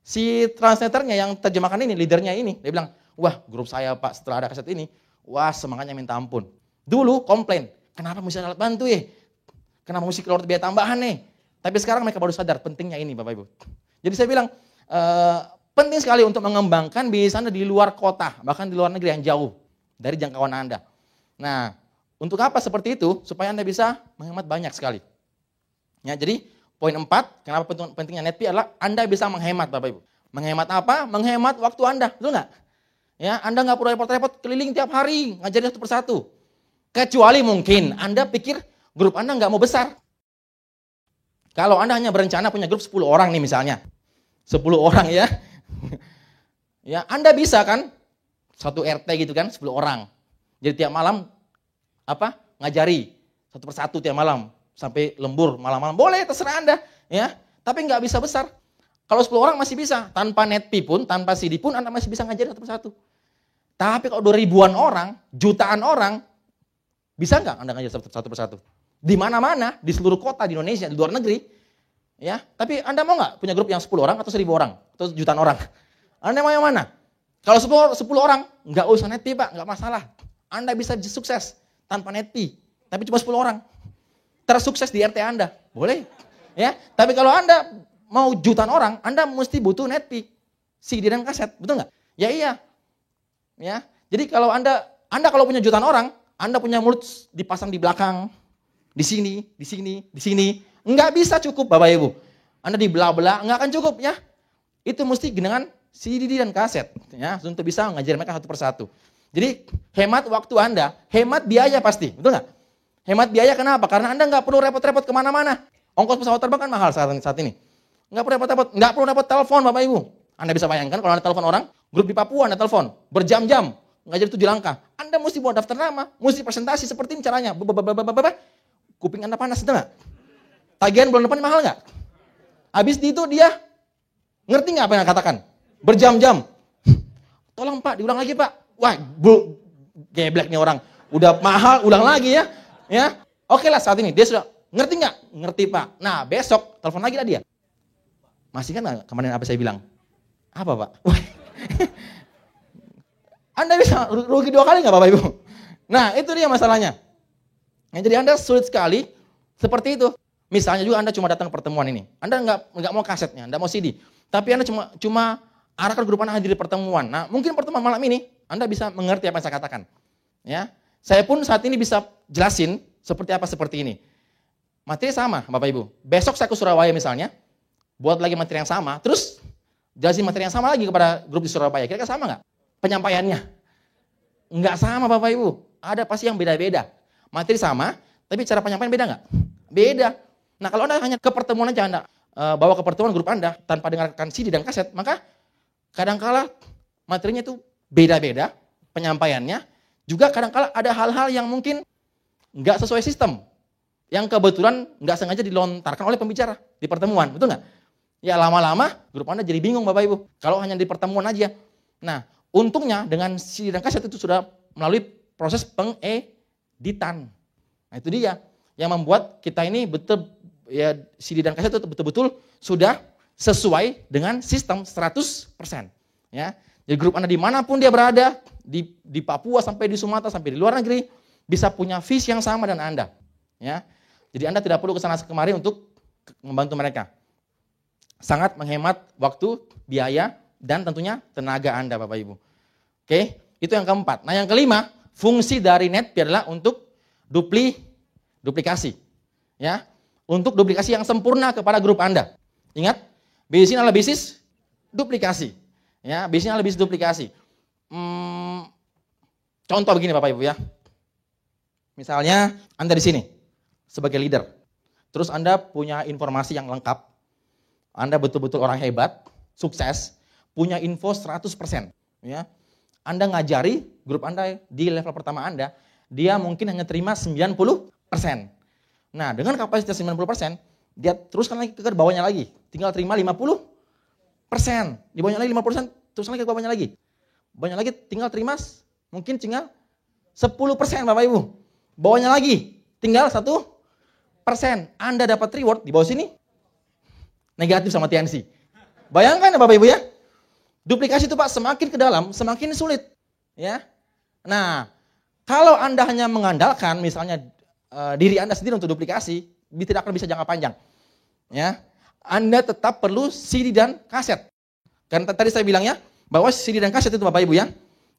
si translatornya yang terjemahkan ini, leadernya ini, dia bilang, wah grup saya Pak setelah ada kaset ini, wah semangatnya minta ampun. Dulu komplain, kenapa mesti alat bantu ya? Kenapa mesti keluar biaya tambahan nih? Tapi sekarang mereka baru sadar pentingnya ini Bapak Ibu. Jadi saya bilang, penting sekali untuk mengembangkan bisnis Anda di luar kota, bahkan di luar negeri yang jauh dari jangkauan Anda. Nah, untuk apa seperti itu? Supaya Anda bisa menghemat banyak sekali. Ya, jadi poin 4, kenapa pentingnya Netpi adalah Anda bisa menghemat Bapak Ibu. Menghemat apa? Menghemat waktu Anda, betul nggak? Ya, Anda nggak perlu repot-repot keliling tiap hari, ngajarin satu persatu. Kecuali mungkin Anda pikir grup Anda nggak mau besar. Kalau Anda hanya berencana punya grup 10 orang nih misalnya. 10 orang ya. Ya, Anda bisa kan satu RT gitu kan 10 orang. Jadi tiap malam ngajari satu persatu tiap malam sampai lembur malam-malam. Boleh terserah Anda ya. Tapi nggak bisa besar. Kalau 10 orang masih bisa, tanpa Netpi pun, tanpa CD pun Anda masih bisa ngajarin satu persatu. Tapi kalau 2000-an orang, jutaan orang, bisa nggak Anda ngajar satu persatu? Di mana-mana, di seluruh kota di Indonesia, di luar negeri, ya. Tapi Anda mau nggak punya grup yang 10 orang atau 1000 orang atau jutaan orang? Anda mau yang mana? Kalau 10 orang, nggak usah Netpi Pak, nggak masalah. Anda bisa sukses tanpa Netpi, tapi cuma 10 orang. Tersukses di RT Anda, boleh. Ya. Tapi kalau Anda mau jutaan orang, Anda mesti butuh Netpi, CD dan kaset, betul nggak? Ya iya. Ya. Jadi kalau Anda kalau punya jutaan orang, Anda punya mulut dipasang di belakang, di sini, nggak bisa cukup Bapak Ibu. Anda dibelah-belah, nggak akan cukup ya. Itu mesti dengan CD dan kaset, ya, untuk bisa ngajarin mereka satu persatu. Jadi hemat waktu Anda, hemat biaya pasti, betul nggak? Hemat biaya kenapa? Karena Anda nggak perlu repot-repot kemana-mana. Ongkos pesawat terbang kan mahal saat ini. Nggak perlu repot-repot, nggak perlu repot telepon Bapak Ibu. Anda bisa bayangkan kalau Anda telepon orang, grup di Papua Anda telepon, berjam-jam, ngajar 7 langkah. Anda mesti buat daftar nama, mesti presentasi seperti ini caranya. Kuping Anda panas, itu nggak? Tagihan bulan depan mahal nggak? Habis itu dia ngerti nggak apa yang katakan? Berjam-jam. Tolong Pak, diulang lagi Pak. Wah, geblek nih orang. Udah mahal, ulang lagi ya. Ya, oke lah saat ini dia sudah ngerti nggak? Ngerti Pak. Nah besok telepon lagi lah dia. Masih kan nggak kemarin apa saya bilang? Apa Pak? Anda bisa rugi 2 kali nggak Bapak Ibu? Nah itu dia masalahnya. Nah, jadi Anda sulit sekali seperti itu. Misalnya juga Anda cuma datang ke pertemuan ini. Anda nggak mau kasetnya, Anda mau CD. Tapi Anda cuma arahkan grup Anda hadir di pertemuan. Nah mungkin pertemuan malam ini Anda bisa mengerti apa yang saya katakan. Ya, saya pun saat ini bisa jelasin seperti ini. Materi sama Bapak Ibu. Besok saya ke Surabaya misalnya, buat lagi materi yang sama, terus jelasin materi yang sama lagi kepada grup di Surabaya. Kira-kira sama nggak penyampaiannya? Nggak sama Bapak Ibu. Ada pasti yang beda-beda. Materi sama, tapi cara penyampaian beda nggak? Beda. Nah kalau Anda hanya ke pertemuan aja, Anda bawa ke pertemuan grup Anda tanpa dengarkan CD dan kaset, maka kadangkala materinya itu beda-beda penyampaiannya. Juga kadangkala ada hal-hal yang mungkin nggak sesuai sistem, yang kebetulan nggak sengaja dilontarkan oleh pembicara di pertemuan, betul nggak? Ya lama-lama grup Anda jadi bingung Bapak Ibu, kalau hanya di pertemuan aja. Nah untungnya dengan CD dan kaset itu sudah melalui proses pengeditan. Nah itu dia. yang membuat kita ini betul ya CD dan kaset itu betul-betul sudah sesuai dengan sistem 100%. Ya. Jadi grup Anda dimanapun dia berada, di Papua sampai di Sumatera sampai di luar negeri, bisa punya visi yang sama dengan Anda. Ya. Jadi Anda tidak perlu kesana kemari untuk membantu mereka. Sangat menghemat waktu, biaya, dan tentunya tenaga Anda, Bapak Ibu. Oke, itu yang keempat. Nah yang kelima, fungsi dari NetP adalah untuk duplikasi. Ya, untuk duplikasi yang sempurna kepada grup Anda. Ingat, bisnis ini adalah bisnis duplikasi. Ya, bisnisnya adalah bisnis duplikasi. Contoh begini Bapak Ibu ya. Misalnya Anda di sini sebagai leader. Terus Anda punya informasi yang lengkap. Anda betul-betul orang hebat, sukses, punya info 100%. Ya. Anda ngajari grup Anda di level pertama Anda, dia mungkin hanya terima 90%. Nah, dengan kapasitas 90%, dia teruskan lagi ke bawahnya lagi. Tinggal terima 50%. Di bawahnya lagi 50%, teruskan lagi ke bawahnya lagi. Bawahnya lagi tinggal terima mungkin tinggal 10% Bapak Ibu. Bawahnya lagi tinggal 1%. Anda dapat reward di bawah sini negatif sama TNC. Bayangkan ya Bapak Ibu ya. Duplikasi itu Pak semakin ke dalam semakin sulit. Ya. Nah, kalau Anda hanya mengandalkan misalnya diri Anda sendiri untuk duplikasi, tidak akan bisa jangka panjang. Ya. Anda tetap perlu CD dan kaset. Karena tadi saya bilang ya, bahwa CD dan kaset itu Bapak Ibu ya,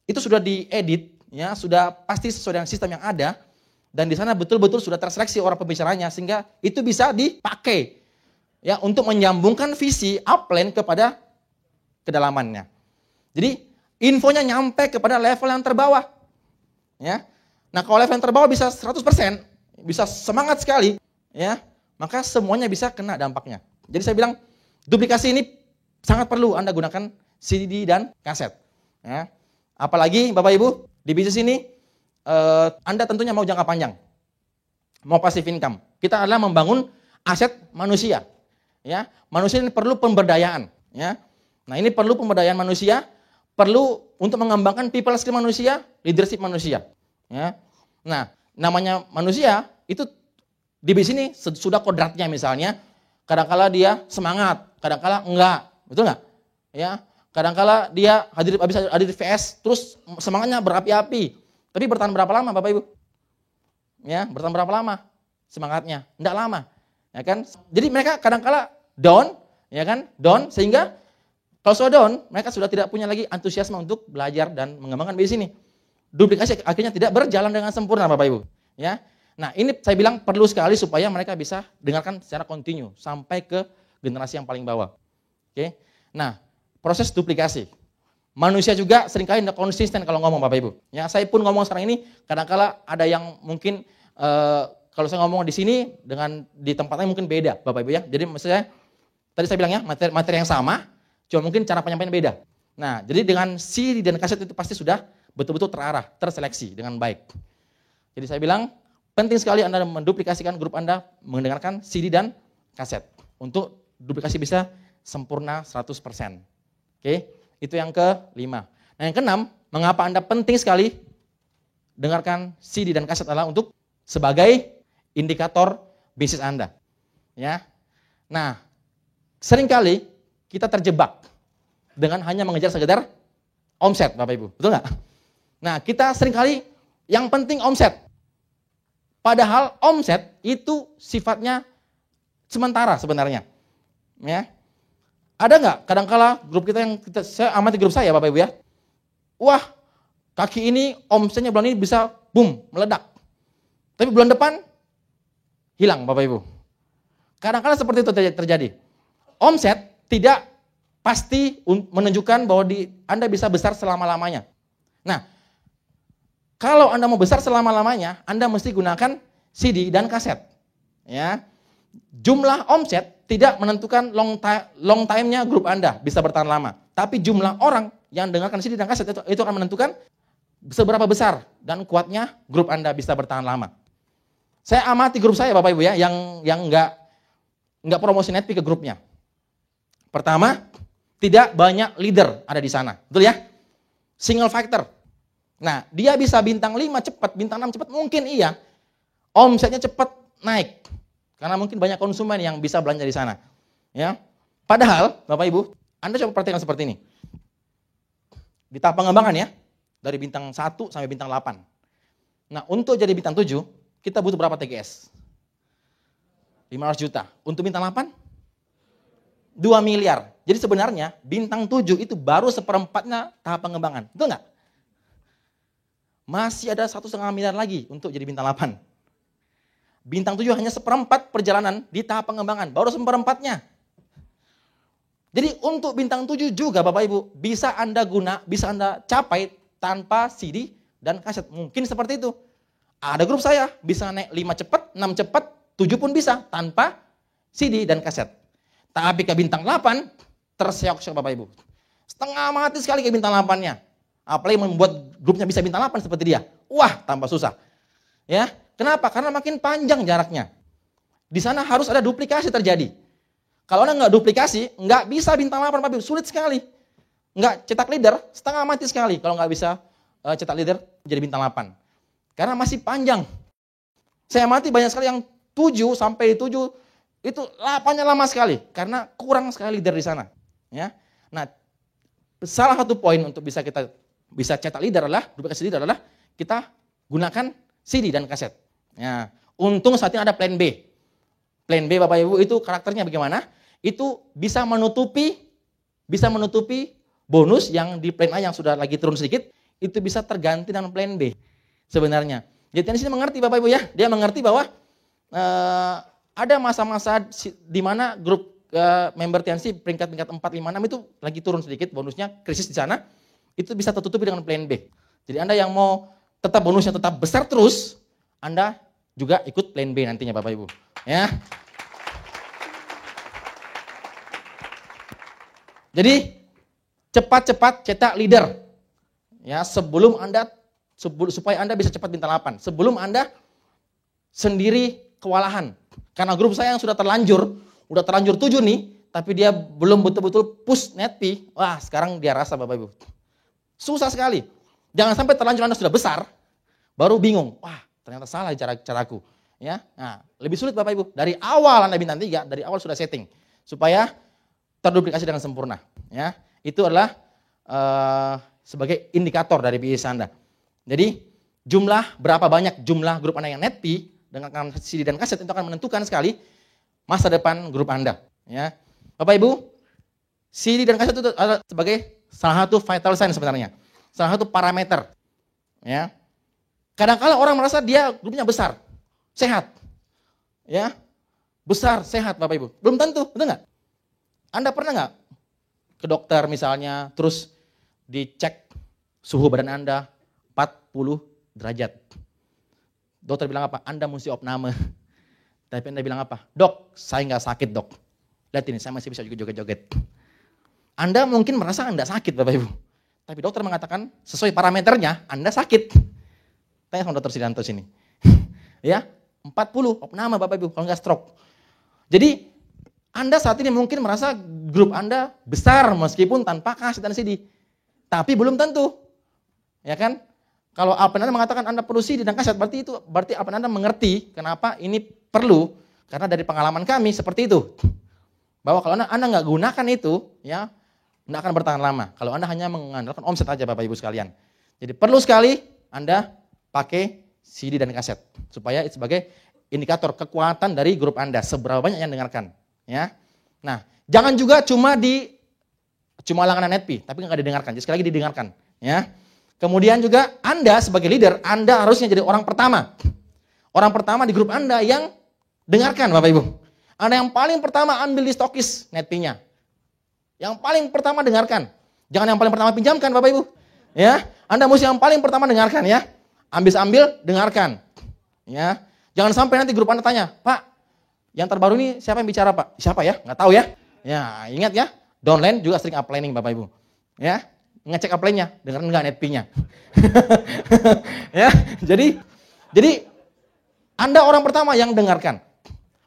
itu sudah diedit, ya, sudah pasti sesuai dengan sistem yang ada, dan di sana betul-betul sudah terseleksi orang pembicaranya, sehingga itu bisa dipakai ya untuk menyambungkan visi upline kepada kedalamannya. Jadi infonya nyampe kepada level yang terbawah. Ya. Nah kalau level yang terbawah bisa 100%, bisa semangat sekali, ya, maka semuanya bisa kena dampaknya. Jadi saya bilang duplikasi ini sangat perlu Anda gunakan CD dan kaset. Ya. Apalagi Bapak Ibu di bisnis ini Anda tentunya mau jangka panjang, mau passive income. Kita adalah membangun aset manusia. Ya, manusia ini perlu pemberdayaan. Ya. Nah ini perlu pemberdayaan manusia, perlu untuk mengembangkan people skill manusia, leadership manusia. Ya. Nah namanya manusia itu di bisnis ini sudah kodratnya misalnya. Kadang-kala dia semangat, kadang-kala enggak, betul enggak? Ya, kadang-kala dia habis hadir di VS, terus semangatnya berapi-api. Tapi bertahan berapa lama, Bapak Ibu? Ya, bertahan berapa lama semangatnya? Enggak lama, ya kan? Jadi mereka kadang-kala down, ya kan? Down sehingga kalau sudah down, mereka sudah tidak punya lagi antusiasme untuk belajar dan mengembangkan bisnis ini. Duplikasi akhirnya tidak berjalan dengan sempurna, Bapak Ibu. Ya. Nah ini saya bilang perlu sekali supaya mereka bisa dengarkan secara kontinu sampai ke generasi yang paling bawah. Oke. Nah proses duplikasi. Manusia juga seringkali tidak konsisten kalau ngomong Bapak Ibu. Ya saya pun ngomong sekarang ini kadang-kala ada yang mungkin kalau saya ngomong di sini dengan di tempatnya mungkin beda Bapak Ibu ya. Jadi maksudnya tadi saya bilang ya materi yang sama, cuma mungkin cara penyampaian beda. Nah jadi dengan CD dan kaset itu pasti sudah betul-betul terarah, terseleksi dengan baik. Jadi saya bilang penting sekali Anda menduplikasikan grup Anda mendengarkan CD dan kaset. Untuk duplikasi bisa sempurna 100%. Oke, itu yang kelima. Nah yang keenam, mengapa Anda penting sekali dengarkan CD dan kaset adalah untuk sebagai indikator bisnis Anda. Ya. Nah, seringkali kita terjebak dengan hanya mengejar sekedar omset Bapak Ibu. Betul nggak? Nah kita seringkali yang penting omset. Padahal omset itu sifatnya sementara sebenarnya. Ya. Ada nggak kadang-kala grup kita yang saya amati grup saya Bapak Ibu ya. Wah, kaki ini omsetnya bulan ini bisa boom, meledak. Tapi bulan depan hilang Bapak Ibu. Kadang-kala seperti itu terjadi. Omset tidak pasti menunjukkan bahwa Anda bisa besar selama-lamanya. Nah, kalau Anda mau besar selama-lamanya, Anda mesti gunakan CD dan kaset. Ya. Jumlah omset tidak menentukan long time-nya grup Anda bisa bertahan lama. Tapi jumlah orang yang dengarkan CD dan kaset itu akan menentukan seberapa besar dan kuatnya grup Anda bisa bertahan lama. Saya amati grup saya Bapak Ibu ya, yang enggak promosi NetP ke grupnya. Pertama, tidak banyak leader ada di sana. Betul ya? Single factor. Nah, dia bisa bintang 5 cepat, bintang 6 cepat, mungkin iya. Omsetnya cepat naik. Karena mungkin banyak konsumen yang bisa belanja di sana. Ya. Padahal, Bapak Ibu, Anda coba perhatikan seperti ini. Di tahap pengembangan ya, dari bintang 1 sampai bintang 8. Nah, untuk jadi bintang 7, kita butuh berapa TGS? 500 juta. Untuk bintang 8? 2 miliar. Jadi sebenarnya bintang 7 itu baru seperempatnya tahap pengembangan. Betul nggak? Masih ada 1,5 miliar lagi untuk jadi bintang 8. Bintang 7 hanya seperempat perjalanan di tahap pengembangan. Baru seperempatnya. Jadi untuk bintang 7 juga Bapak Ibu bisa Anda capai tanpa CD dan kaset. Mungkin seperti itu. Ada grup saya bisa naik 5 cepat, 6 cepat, 7 pun bisa tanpa CD dan kaset. Tapi ke bintang 8 terseok-seok Bapak Ibu. Setengah mati sekali ke bintang 8-nya. Apalagi membuat grupnya bisa bintang 8 seperti dia. Wah, tambah susah. Ya, kenapa? Karena makin panjang jaraknya. Di sana harus ada duplikasi terjadi. Kalau Anda nggak duplikasi, nggak bisa bintang 8 Bapak Ibu, sulit sekali. Nggak cetak leader, setengah mati sekali kalau nggak bisa cetak leader jadi bintang 8. Karena masih panjang. Saya amati banyak sekali yang 7 sampai 7 itu 8-nya lama sekali karena kurang sekali leader di sana. Ya. Nah, salah satu poin untuk bisa cetak leader adalah duplikasi leader adalah kita gunakan CD dan kaset. Ya. Untung saat ini ada plan B. Plan B Bapak Ibu itu karakternya bagaimana? Itu bisa menutupi bonus yang di plan A yang sudah lagi turun sedikit, itu bisa terganti dengan plan B sebenarnya. Jadi di sini mengerti Bapak Ibu ya, dia mengerti bahwa ada masa-masa di mana grup member TNC peringkat 4, 5, 6 itu lagi turun sedikit bonusnya, krisis di sana, itu bisa tertutupi dengan plan B. Jadi Anda yang mau tetap bonusnya tetap besar terus, Anda juga ikut plan B nantinya Bapak Ibu. Ya. Jadi cepat-cepat cetak leader. Ya, supaya Anda bisa cepat bintang 8. Sebelum Anda sendiri kewalahan. Karena grup saya yang sudah terlanjur 7 nih, tapi dia belum betul-betul push netpi. Wah, sekarang dia rasa Bapak Ibu. Susah sekali. Jangan sampai terlanjur Anda sudah besar, baru bingung. Wah, ternyata salah caraku. Ya, nah, lebih sulit Bapak Ibu. Dari awal Anda bintang 3, dari awal sudah setting supaya terduplikasi dengan sempurna. Ya, itu adalah sebagai indikator dari bisnis Anda. Jadi berapa banyak jumlah grup Anda yang netpi dengan CD dan kaset itu akan menentukan sekali masa depan grup Anda. Ya, Bapak Ibu, CD dan kaset itu adalah sebagai salah satu vital sign sebenarnya, salah satu parameter. Ya, kadang-kala orang merasa dia grupnya besar, sehat, ya, besar, sehat Bapak Ibu. Belum tentu, betul nggak? Anda pernah nggak ke dokter misalnya, terus dicek suhu badan Anda 40 derajat. Dokter bilang apa? Anda mesti opname. Tapi Anda bilang apa? Dok, saya nggak sakit dok. Lihat ini, saya masih bisa joget-joget. Anda mungkin merasa Anda sakit Bapak Ibu. Tapi dokter mengatakan sesuai parameternya Anda sakit. Tanya sama dokter Sidanto sini. Ya, 40 opname Bapak Ibu, kalau nggak stroke. Jadi Anda saat ini mungkin merasa grup Anda besar meskipun tanpa kaset dan CD. Tapi belum tentu. Ya kan? Kalau Alpen Anda mengatakan Anda perlu CD dan kaset, berarti Alpen Anda mengerti kenapa ini perlu. Karena dari pengalaman kami seperti itu. Bahwa kalau Anda nggak gunakan itu, ya nggak akan bertahan lama. Kalau Anda hanya mengandalkan omset aja Bapak Ibu sekalian. Jadi perlu sekali Anda pakai CD dan kaset. Supaya itu sebagai indikator kekuatan dari grup Anda. Seberapa banyak yang dengarkan. Ya, nah jangan juga cuma langganan netpi, tapi nggak didengarkan. Jadi sekali lagi didengarkan. Ya, kemudian juga Anda sebagai leader, Anda harusnya jadi orang pertama di grup Anda yang dengarkan Bapak Ibu. Anda yang paling pertama ambil di stokis netpinya, yang paling pertama dengarkan. Jangan yang paling pertama pinjamkan Bapak Ibu. Ya, Anda mesti yang paling pertama dengarkan ya, ambil dengarkan. Ya, jangan sampai nanti grup Anda tanya, Pak. Yang terbaru ini siapa yang bicara Pak? Siapa ya? Nggak tahu ya. Ya ingat ya, downline juga sering uplining Bapak Ibu. Ya, ngecek upline-nya, dengerin nggak netpi-nya. Ya, jadi Anda orang pertama yang dengarkan.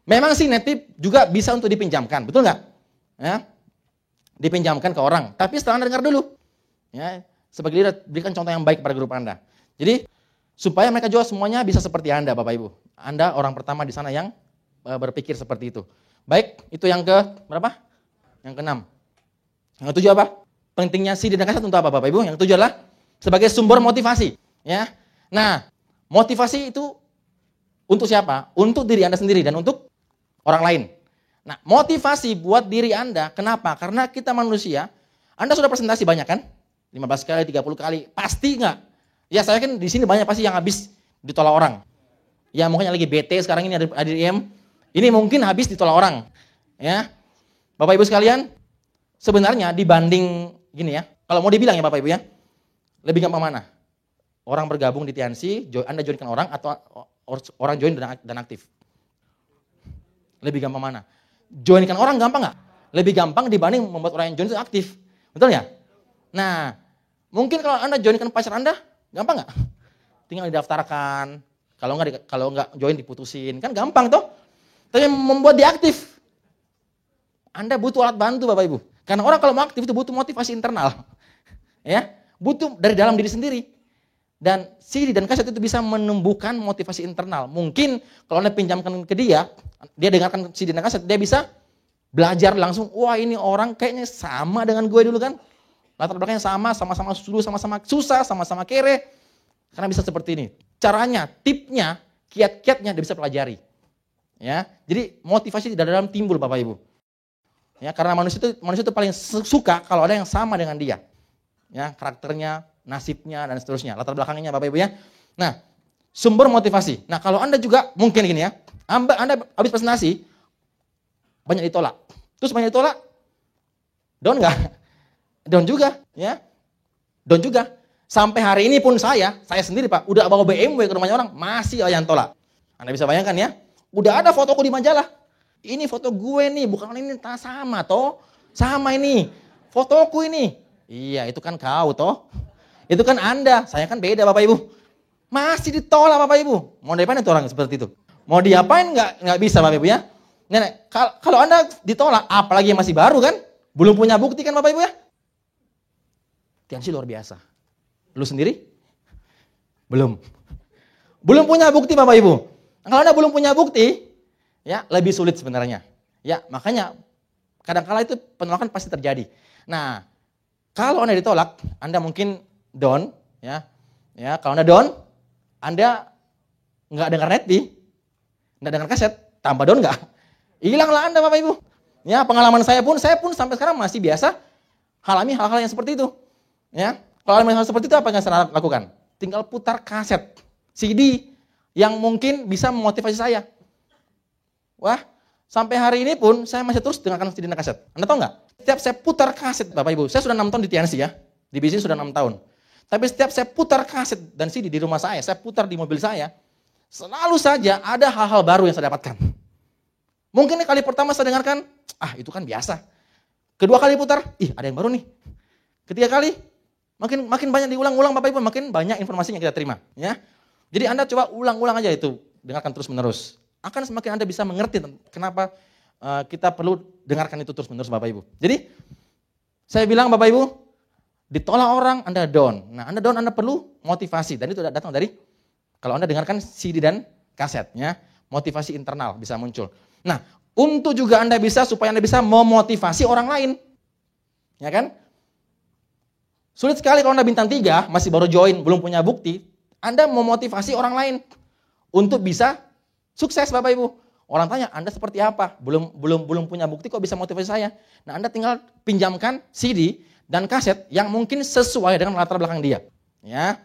Memang sih netpi juga bisa untuk dipinjamkan, betul nggak? Ya, dipinjamkan ke orang. Tapi setelah Anda dengar dulu. Ya, sebagai leader berikan contoh yang baik pada grup Anda. Jadi supaya mereka juga semuanya bisa seperti Anda Bapak Ibu. Anda orang pertama di sana yang berpikir seperti itu. Baik, itu yang ke berapa? Yang ke-6. Yang ke-7 apa? Pentingnya CD dan kaset untuk apa Bapak Ibu? Yang ke-7 adalah sebagai sumber motivasi. Ya. Nah, motivasi itu untuk siapa? Untuk diri Anda sendiri dan untuk orang lain. Nah, motivasi buat diri Anda, kenapa? Karena kita manusia, Anda sudah presentasi banyak kan? 15 kali, 30 kali, pasti nggak? Ya saya kan di sini banyak pasti yang habis ditolak orang. Ya mungkin yang lagi bete sekarang ini ada IM, ini mungkin habis ditolak orang. Ya, Bapak Ibu sekalian, sebenarnya dibanding gini ya, kalau mau dibilang ya Bapak Ibu ya, lebih gampang mana? Orang bergabung di TNC, Anda joinkan orang atau orang join dan aktif? Lebih gampang mana? Joinkan orang gampang nggak? Lebih gampang dibanding membuat orang yang join itu aktif. Betul ya? Nah, mungkin kalau Anda joinkan pacar Anda, gampang nggak? Tinggal didaftarkan, kalau nggak join diputusin, kan gampang toh? Tapi membuat dia aktif, Anda butuh alat bantu Bapak Ibu. Karena orang kalau mau aktif itu butuh motivasi internal. Ya, butuh dari dalam diri sendiri. Dan CD dan kaset itu bisa menumbuhkan motivasi internal. Mungkin kalau Anda pinjamkan ke dia dengarkan CD dan kaset, dia bisa belajar langsung, wah ini orang kayaknya sama dengan gue dulu kan. Latar belakangnya sama-sama dulu, sama-sama susah, sama-sama kere. Karena bisa seperti ini. Caranya, tipnya, kiat-kiatnya dia bisa pelajari. Ya, jadi motivasi tidak dalam timbul Bapak Ibu. Ya, karena manusia itu paling suka kalau ada yang sama dengan dia. Ya, karakternya, nasibnya dan seterusnya, latar belakangnya Bapak Ibu ya. Nah, sumber motivasi. Nah, kalau Anda juga mungkin gini ya. Anda habis presentasi banyak ditolak. Terus banyak ditolak, down enggak? Down juga, ya. Down juga. Sampai hari ini pun saya sendiri Pak, udah bawa BMW ke rumahnya orang, masih yang tolak. Anda bisa bayangkan ya, udah ada fotoku di majalah. Ini foto gue nih, bukan ini sama toh. Sama ini, fotoku ini. Iya, itu kan kau toh. Itu kan Anda, saya kan beda Bapak Ibu. Masih ditolak Bapak Ibu. Mau diapain itu orang seperti itu? Mau diapain nggak bisa Bapak Ibu ya. Nenek, kalau Anda ditolak, apalagi yang masih baru kan, belum punya bukti kan Bapak Ibu ya. Tiansi luar biasa. Lu sendiri? Belum. Belum punya bukti Bapak Ibu. Kalau Anda belum punya bukti, ya lebih sulit sebenarnya. Ya, makanya kadang-kala itu penolakan pasti terjadi. Nah, kalau Anda ditolak, Anda mungkin down, ya. Ya, kalau Anda down, Anda nggak dengar Neti, nggak dengar kaset, tambah down nggak? Hilanglah Anda Bapak Ibu. Ya, pengalaman saya pun sampai sekarang masih biasa alami hal-hal yang seperti itu. Ya, kalau alami hal seperti itu apa yang saya lakukan? Tinggal putar kaset, CD yang mungkin bisa memotivasi saya. Wah, sampai hari ini pun saya masih terus dengarkan CD dan kaset. Anda tahu nggak? Setiap saya putar kaset Bapak Ibu, saya sudah 6 tahun di TNC ya, di bisnis sudah 6 tahun. Tapi setiap saya putar kaset dan CD di rumah saya putar di mobil saya, selalu saja ada hal-hal baru yang saya dapatkan. Mungkin kali pertama saya dengarkan, itu kan biasa. Kedua kali putar, ada yang baru nih. Ketiga kali, makin banyak diulang-ulang Bapak Ibu, makin banyak informasi yang kita terima. Ya, jadi Anda coba ulang-ulang aja itu, dengarkan terus-menerus. Akan semakin Anda bisa mengerti kenapa kita perlu dengarkan itu terus-menerus Bapak Ibu. Jadi, saya bilang Bapak Ibu, ditolak orang, Anda down. Nah, Anda down, Anda perlu motivasi. Dan itu datang dari, kalau Anda dengarkan CD dan kasetnya, motivasi internal bisa muncul. Nah, untuk juga Anda bisa, supaya Anda bisa memotivasi orang lain. Ya kan? Sulit sekali kalau Anda bintang 3, masih baru join, belum punya bukti, Anda memotivasi orang lain untuk bisa sukses Bapak Ibu. Orang tanya, Anda seperti apa? Belum punya bukti kok bisa motivasi saya. Nah, Anda tinggal pinjamkan CD dan kaset yang mungkin sesuai dengan latar belakang dia. Ya.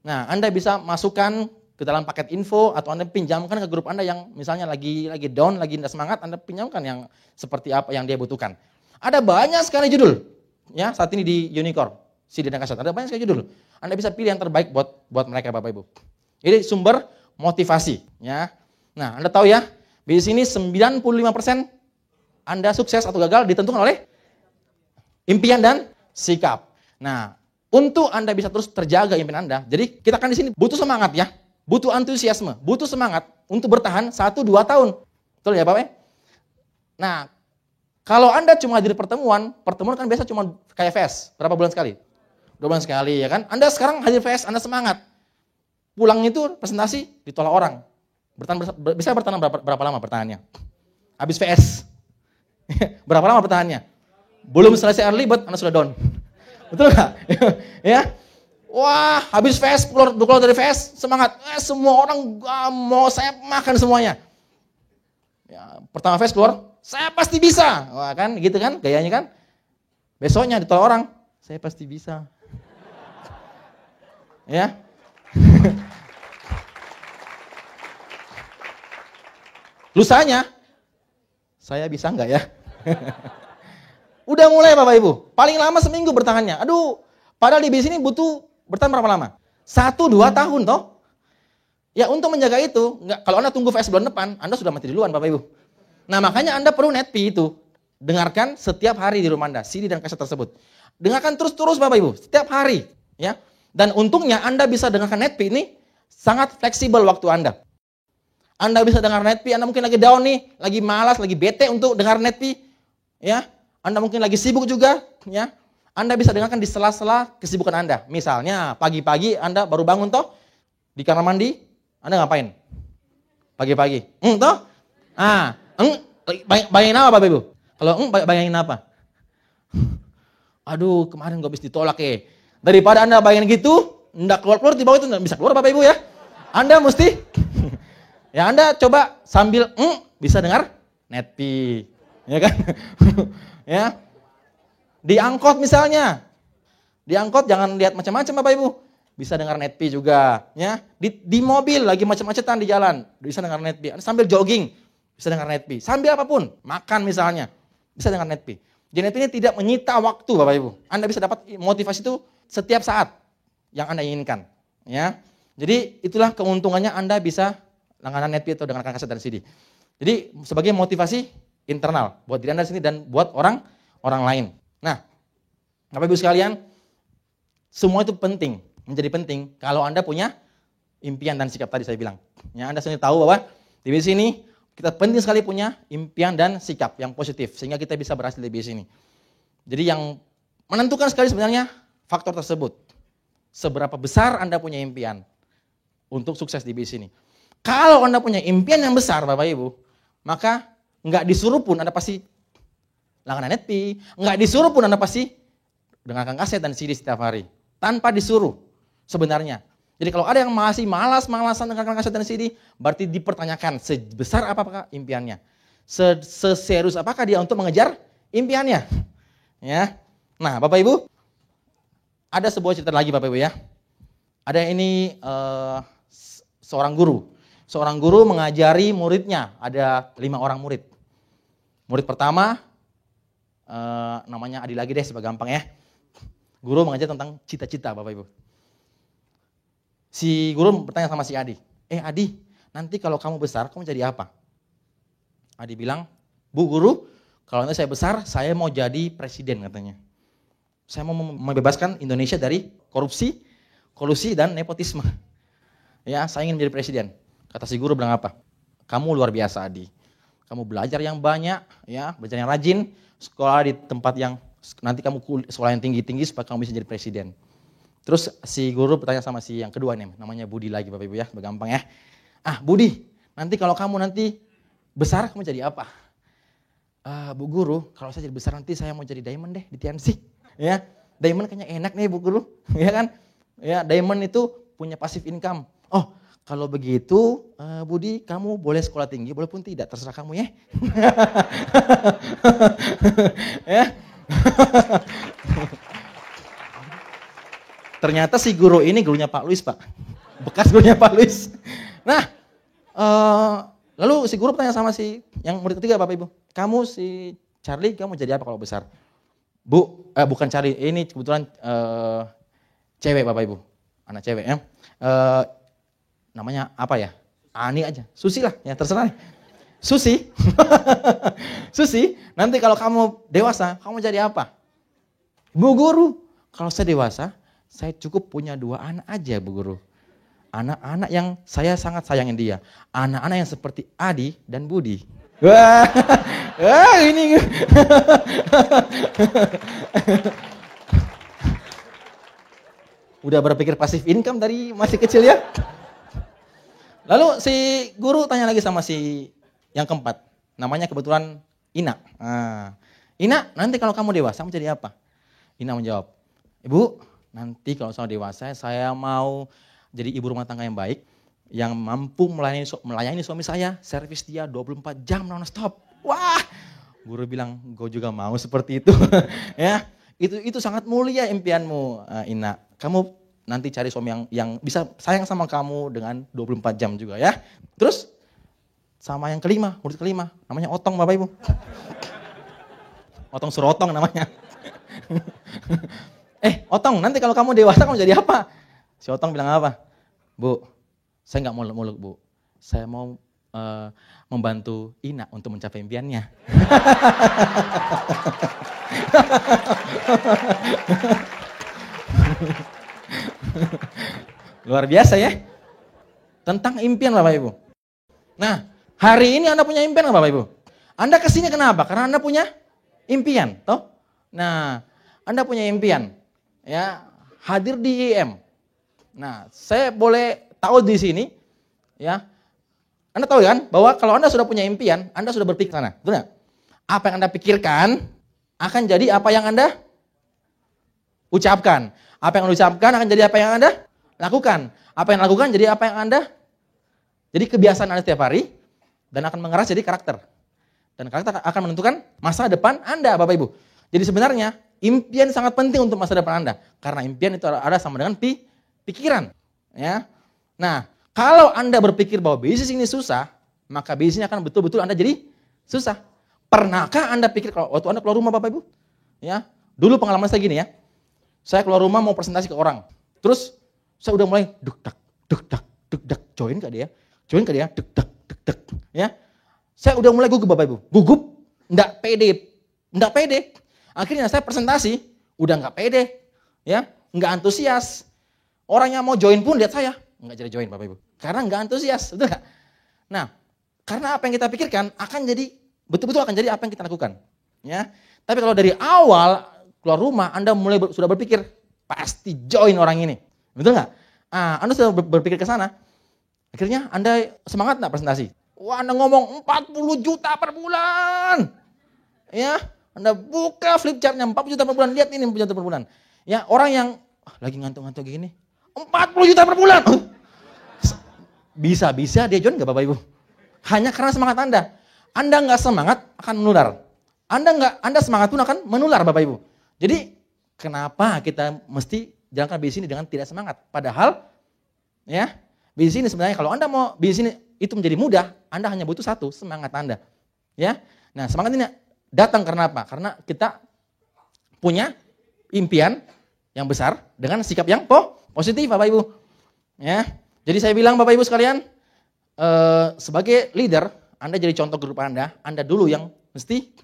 Nah, Anda bisa masukkan ke dalam paket info atau Anda pinjamkan ke grup Anda yang misalnya lagi down, lagi tidak semangat, Anda pinjamkan yang seperti apa yang dia butuhkan. Ada banyak sekali judul. Ya, saat ini di Unicorn, CD dan kaset. Ada banyak sekali judul. Anda bisa pilih yang terbaik buat mereka Bapak Ibu. Ini sumber motivasi, ya. Nah, Anda tahu ya, di sini 95% Anda sukses atau gagal ditentukan oleh impian dan sikap. Nah, untuk Anda bisa terus terjaga impian Anda, jadi kita kan di sini butuh semangat ya, butuh antusiasme, butuh semangat untuk bertahan 1-2 tahun. Betul ya Bapak? Nah, kalau Anda cuma hadir pertemuan kan biasa cuma kayak VS, berapa bulan sekali? 2 bulan sekali ya kan? Anda sekarang hadir VS, Anda semangat. Pulang itu presentasi ditolak orang. Bisa bertahan berapa lama bertahannya? Habis VS. Berapa lama bertahannya? Belum selesai early bird, Anda sudah down. Betul nggak? Ya. Wah, habis VS, keluar dari VS, semangat. Semua orang mau saya makan semuanya. Ya, pertama VS keluar, saya pasti bisa. Wah kan, gitu kan, gayanya kan. Besoknya ditolak orang, saya pasti bisa. Ya. Lusanya, saya bisa nggak ya? Udah mulai Bapak Ibu, paling lama seminggu bertahannya. Aduh, padahal di bisnis ini butuh bertahan berapa lama? 1-2 tahun toh. Ya untuk menjaga itu, kalau Anda tunggu VS bulan depan, Anda sudah mati duluan Bapak Ibu. Nah makanya Anda perlu netpi itu. Dengarkan setiap hari di rumah Anda, CD dan kaset tersebut. Dengarkan terus-terus Bapak Ibu, setiap hari. Ya. Dan untungnya Anda bisa dengarkan netpi ini sangat fleksibel waktu Anda. Anda bisa dengar netpi, Anda mungkin lagi down nih, lagi malas, lagi bete untuk dengar netpi. Ya. Anda mungkin lagi sibuk juga. Ya. Anda bisa dengarkan di sela-sela kesibukan Anda. Misalnya pagi-pagi Anda baru bangun toh, di kamar mandi, Anda ngapain? Pagi-pagi. Toh? Bayangin apa Bapak Ibu? Kalau bayangin apa? Aduh, kemarin gue habis ditolak ya. Daripada Anda bayangin gitu, enggak keluar-keluar di bawah itu enggak bisa keluar Bapak Ibu ya. Anda mesti ya Anda coba sambil bisa dengar netpi. Ya kan? Ya. Di angkot misalnya. Di angkot jangan lihat macam-macam Bapak Ibu. Bisa dengar netpi juga, ya. Di mobil lagi macet-macetan di jalan, bisa dengar netpi. Sambil jogging, bisa dengar netpi. Sambil apapun, makan misalnya, bisa dengar netpi. Jadi netpi ini tidak menyita waktu Bapak Ibu. Anda bisa dapat motivasi itu setiap saat yang Anda inginkan, ya. Jadi itulah keuntungannya Anda bisa langganan netpi atau dengarkan kaset dan CD. Jadi sebagai motivasi internal buat diri Anda sendiri dan buat orang lain. Nah, Bapak Ibu sekalian, semua itu penting. Menjadi penting kalau Anda punya impian dan sikap tadi saya bilang. Ya, Anda sendiri tahu bahwa di bisnis ini kita penting sekali punya impian dan sikap yang positif sehingga kita bisa berhasil di bisnis ini. Jadi yang menentukan sekali sebenarnya faktor tersebut. Seberapa besar Anda punya impian untuk sukses di bisnis ini. Kalau Anda punya impian yang besar Bapak Ibu, maka nggak disuruh pun Anda pasti langganan netpi, nggak disuruh pun Anda pasti dengarkan kaset dan CD setiap hari. Tanpa disuruh. Sebenarnya. Jadi kalau ada yang masih malas-malasan dengarkan kaset dan CD, berarti dipertanyakan sebesar apakah impiannya. Seserius apakah dia untuk mengejar impiannya. Ya. Nah, Bapak Ibu, ada sebuah cerita lagi Bapak Ibu ya. Ada ini seorang guru. Seorang guru mengajari muridnya, ada 5 orang murid. Murid pertama namanya Adi lagi deh sebagai gampang ya. Guru mengajar tentang cita-cita Bapak Ibu. Si guru bertanya sama si Adi, Adi, nanti kalau kamu besar, kamu jadi apa? Adi bilang, Bu Guru, kalau nanti saya besar, saya mau jadi presiden katanya. Saya mau membebaskan Indonesia dari korupsi, kolusi, dan nepotisme. Ya, saya ingin menjadi presiden. Kata si guru bilang apa? Kamu luar biasa Adi. Kamu belajar yang banyak, ya, belajar yang rajin, sekolah di tempat yang nanti kamu sekolah yang tinggi-tinggi supaya kamu bisa jadi presiden. Terus si guru bertanya sama si yang kedua nih, namanya Budi lagi Bapak Ibu ya, gampang ya. Budi, nanti kalau kamu nanti besar kamu jadi apa? Bu Guru, kalau saya jadi besar nanti saya mau jadi diamond deh di TNC. Ya, diamond kayaknya enak nih Bu Guru, ya kan? Ya, diamond itu punya passive income. Oh, kalau begitu Budi, kamu boleh sekolah tinggi, boleh pun tidak, terserah kamu ya. Ya. Ternyata si guru ini gurunya Pak Luis Pak. Bekas gurunya Pak Luis. Nah, lalu si guru bertanya sama si yang murid ketiga Bapak Ibu. Kamu si Charlie, kamu jadi apa kalau besar? Bu, bukan Charlie, ini kebetulan cewek Bapak Ibu. Anak cewek ya. Namanya apa ya? Ani aja. Susi lah, ya terserah. Susi. Susi, nanti kalau kamu dewasa, kamu jadi apa? Bu Guru, kalau saya dewasa, saya cukup punya 2 anak aja Bu Guru. Anak-anak yang saya sangat sayangin dia. Anak-anak yang seperti Adi dan Budi. Wah, ini. Udah berpikir pasif income dari masih kecil ya? Lalu si guru tanya lagi sama si yang keempat. Namanya kebetulan Ina. Ina, nanti kalau kamu dewasa mau jadi apa? Ina menjawab, Ibu, nanti kalau saya dewasa saya mau jadi ibu rumah tangga yang baik, yang mampu melayani suami saya, servis dia 24 jam non-stop. Wah, guru bilang, gue juga mau seperti itu. Ya, itu sangat mulia impianmu, Ina. Kamu nanti cari suami yang bisa sayang sama kamu dengan 24 jam juga ya. Terus sama yang kelima, murid kelima, namanya Otong Bapak Ibu. Otong Surotong namanya. Otong, nanti kalau kamu dewasa kamu jadi apa? Si Otong bilang apa? Bu, saya nggak muluk-muluk Bu. Saya mau membantu Ina untuk mencapai impiannya. Luar biasa ya. Tentang impian Bapak Ibu. Nah, hari ini Anda punya impian nggak Bapak Ibu? Anda kesini kenapa? Karena Anda punya impian, toh? Nah, Anda punya impian, ya, hadir di IM. Nah, saya boleh tahu di sini, ya, Anda tahu kan, bahwa kalau Anda sudah punya impian, Anda sudah berpikir sana, betul nggak? Apa yang Anda pikirkan akan jadi apa yang Anda ucapkan. Apa yang Anda ucapkan akan jadi apa yang Anda lakukan. Apa yang lakukan jadi apa yang Anda, jadi kebiasaan Anda setiap hari, dan akan mengeras jadi karakter. Dan karakter akan menentukan masa depan Anda, Bapak Ibu. Jadi sebenarnya impian sangat penting untuk masa depan Anda. Karena impian itu ada sama dengan pikiran. Ya. Nah, kalau Anda berpikir bahwa bisnis ini susah, maka bisnisnya akan betul-betul Anda jadi susah. Pernahkah Anda pikir kalau waktu Anda keluar rumah Bapak Ibu? Ya, dulu pengalaman saya gini ya. Saya keluar rumah mau presentasi ke orang. Terus saya udah mulai duk-dak, join gak dia? Join gak dia? Duk-dak. Ya. Saya udah mulai gugup Bapak Ibu. Gugup, enggak pede. Akhirnya saya presentasi, udah enggak pede. Ya, enggak antusias. Orang yang mau join pun lihat saya, enggak jadi join Bapak Ibu. Karena enggak antusias, betul enggak? Nah, karena apa yang kita pikirkan akan jadi betul-betul akan jadi apa yang kita lakukan. Ya. Tapi kalau dari awal keluar rumah Anda mulai sudah berpikir pasti join orang ini. Betul enggak? Anda sudah berpikir ke sana. Akhirnya Anda semangat enggak presentasi? Wah, Anda ngomong 40 juta per bulan. Ya, Anda buka flip chartnya 40 juta per bulan, lihat ini 40 juta per bulan. Ya, orang yang lagi ngantuk-ngantuk gini, 40 juta per bulan. Bisa-bisa dia join enggak Bapak Ibu? Hanya karena semangat Anda. Anda enggak semangat akan menular. Anda semangat pun akan menular Bapak Ibu. Jadi, kenapa kita mesti jalankan bisnis ini dengan tidak semangat? Padahal ya, bisnis ini sebenarnya kalau Anda mau bisnis ini itu menjadi mudah, Anda hanya butuh satu, semangat Anda. Ya. Nah, semangat ini datang karena apa? Karena kita punya impian yang besar dengan sikap yang positif Bapak Ibu. Ya. Jadi saya bilang Bapak Ibu sekalian, sebagai leader, Anda jadi contoh grup Anda dulu yang mesti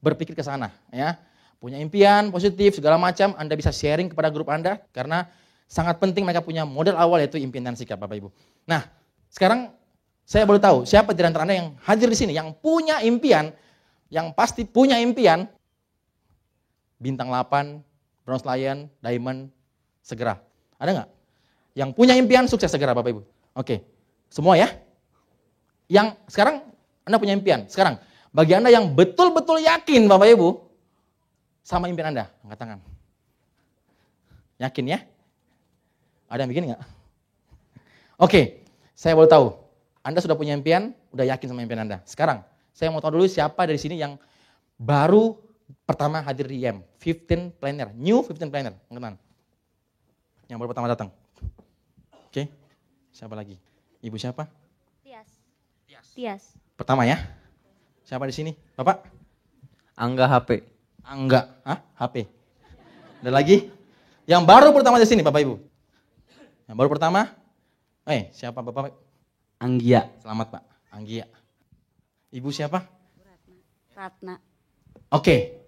berpikir ke sana, ya. Punya impian positif segala macam, Anda bisa sharing kepada grup Anda karena sangat penting mereka punya modal awal yaitu impian dan sikap Bapak Ibu. Nah, sekarang saya boleh tahu siapa di antara Anda yang hadir di sini yang punya impian, yang pasti punya impian bintang 8, bronze lion, diamond segera. Ada nggak? Yang punya impian sukses segera Bapak Ibu. Oke. Semua ya? Yang sekarang Anda punya impian. Sekarang bagi Anda yang betul-betul yakin Bapak Ibu sama impian Anda, angkat tangan. Yakin ya? Ada yang bikin nggak? Oke, saya boleh tahu. Anda sudah punya impian, udah yakin sama impian Anda. Sekarang, saya mau tahu dulu siapa dari sini yang baru pertama hadir di IM. 15 planner, new 15 planner. Angkat tangan. Yang baru pertama datang. Oke, siapa lagi? Ibu siapa? Tias. Pertama ya. Siapa di sini? Bapak? Angga HP. Angga, HP. Ada lagi? Yang baru pertama di sini Bapak Ibu. Yang baru pertama? Siapa Bapak? Anggia. Selamat Pak, Anggia. Ibu siapa? Ratna. Oke.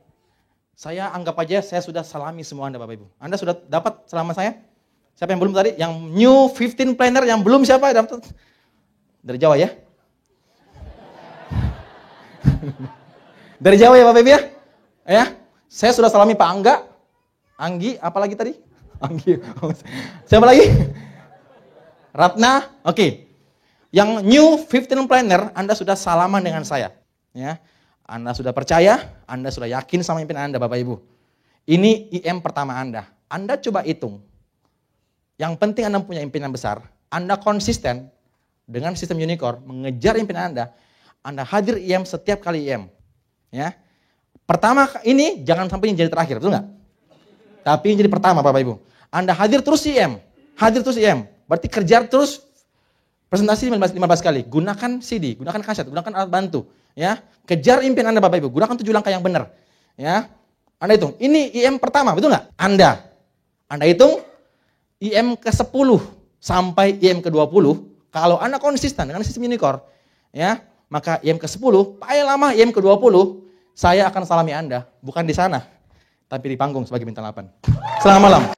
Saya anggap aja saya sudah salami semua Anda Bapak Ibu. Anda sudah dapat selama saya? Siapa yang belum tadi? Yang new 15 planner yang belum siapa dapat? Dari Jawa ya? Dari Jawa ya Bapak Ibu ya? Ya. Saya sudah salami Pak Angga. Anggi, apalagi tadi? Anggi. Siapa lagi? Ratna. Oke. Yang new 15 planner, Anda sudah salaman dengan saya. Ya. Anda sudah percaya, Anda sudah yakin sama impian Anda, Bapak Ibu. Ini IM pertama Anda. Anda coba hitung. Yang penting Anda punya impian besar, Anda konsisten dengan sistem unicorn, mengejar impian Anda hadir IM setiap kali IM. Ya. Pertama ini jangan sampai ini jadi terakhir, betul nggak? Tapi ini jadi pertama, Bapak Ibu. Anda hadir terus IM, berarti kejar terus presentasi 15 kali. Gunakan CD, gunakan kaset, gunakan alat bantu. Ya, kejar impian Anda, Bapak Ibu. Gunakan 7 langkah yang benar. Ya, Anda hitung. Ini IM pertama, betul nggak? Anda hitung IM ke-10 sampai IM ke-20. Kalau Anda konsisten dengan sistem unicorn, ya, maka IM ke-10, paling lama IM ke-20, saya akan salami Anda, bukan di sana, tapi di panggung sebagai bintang 8. Selamat malam.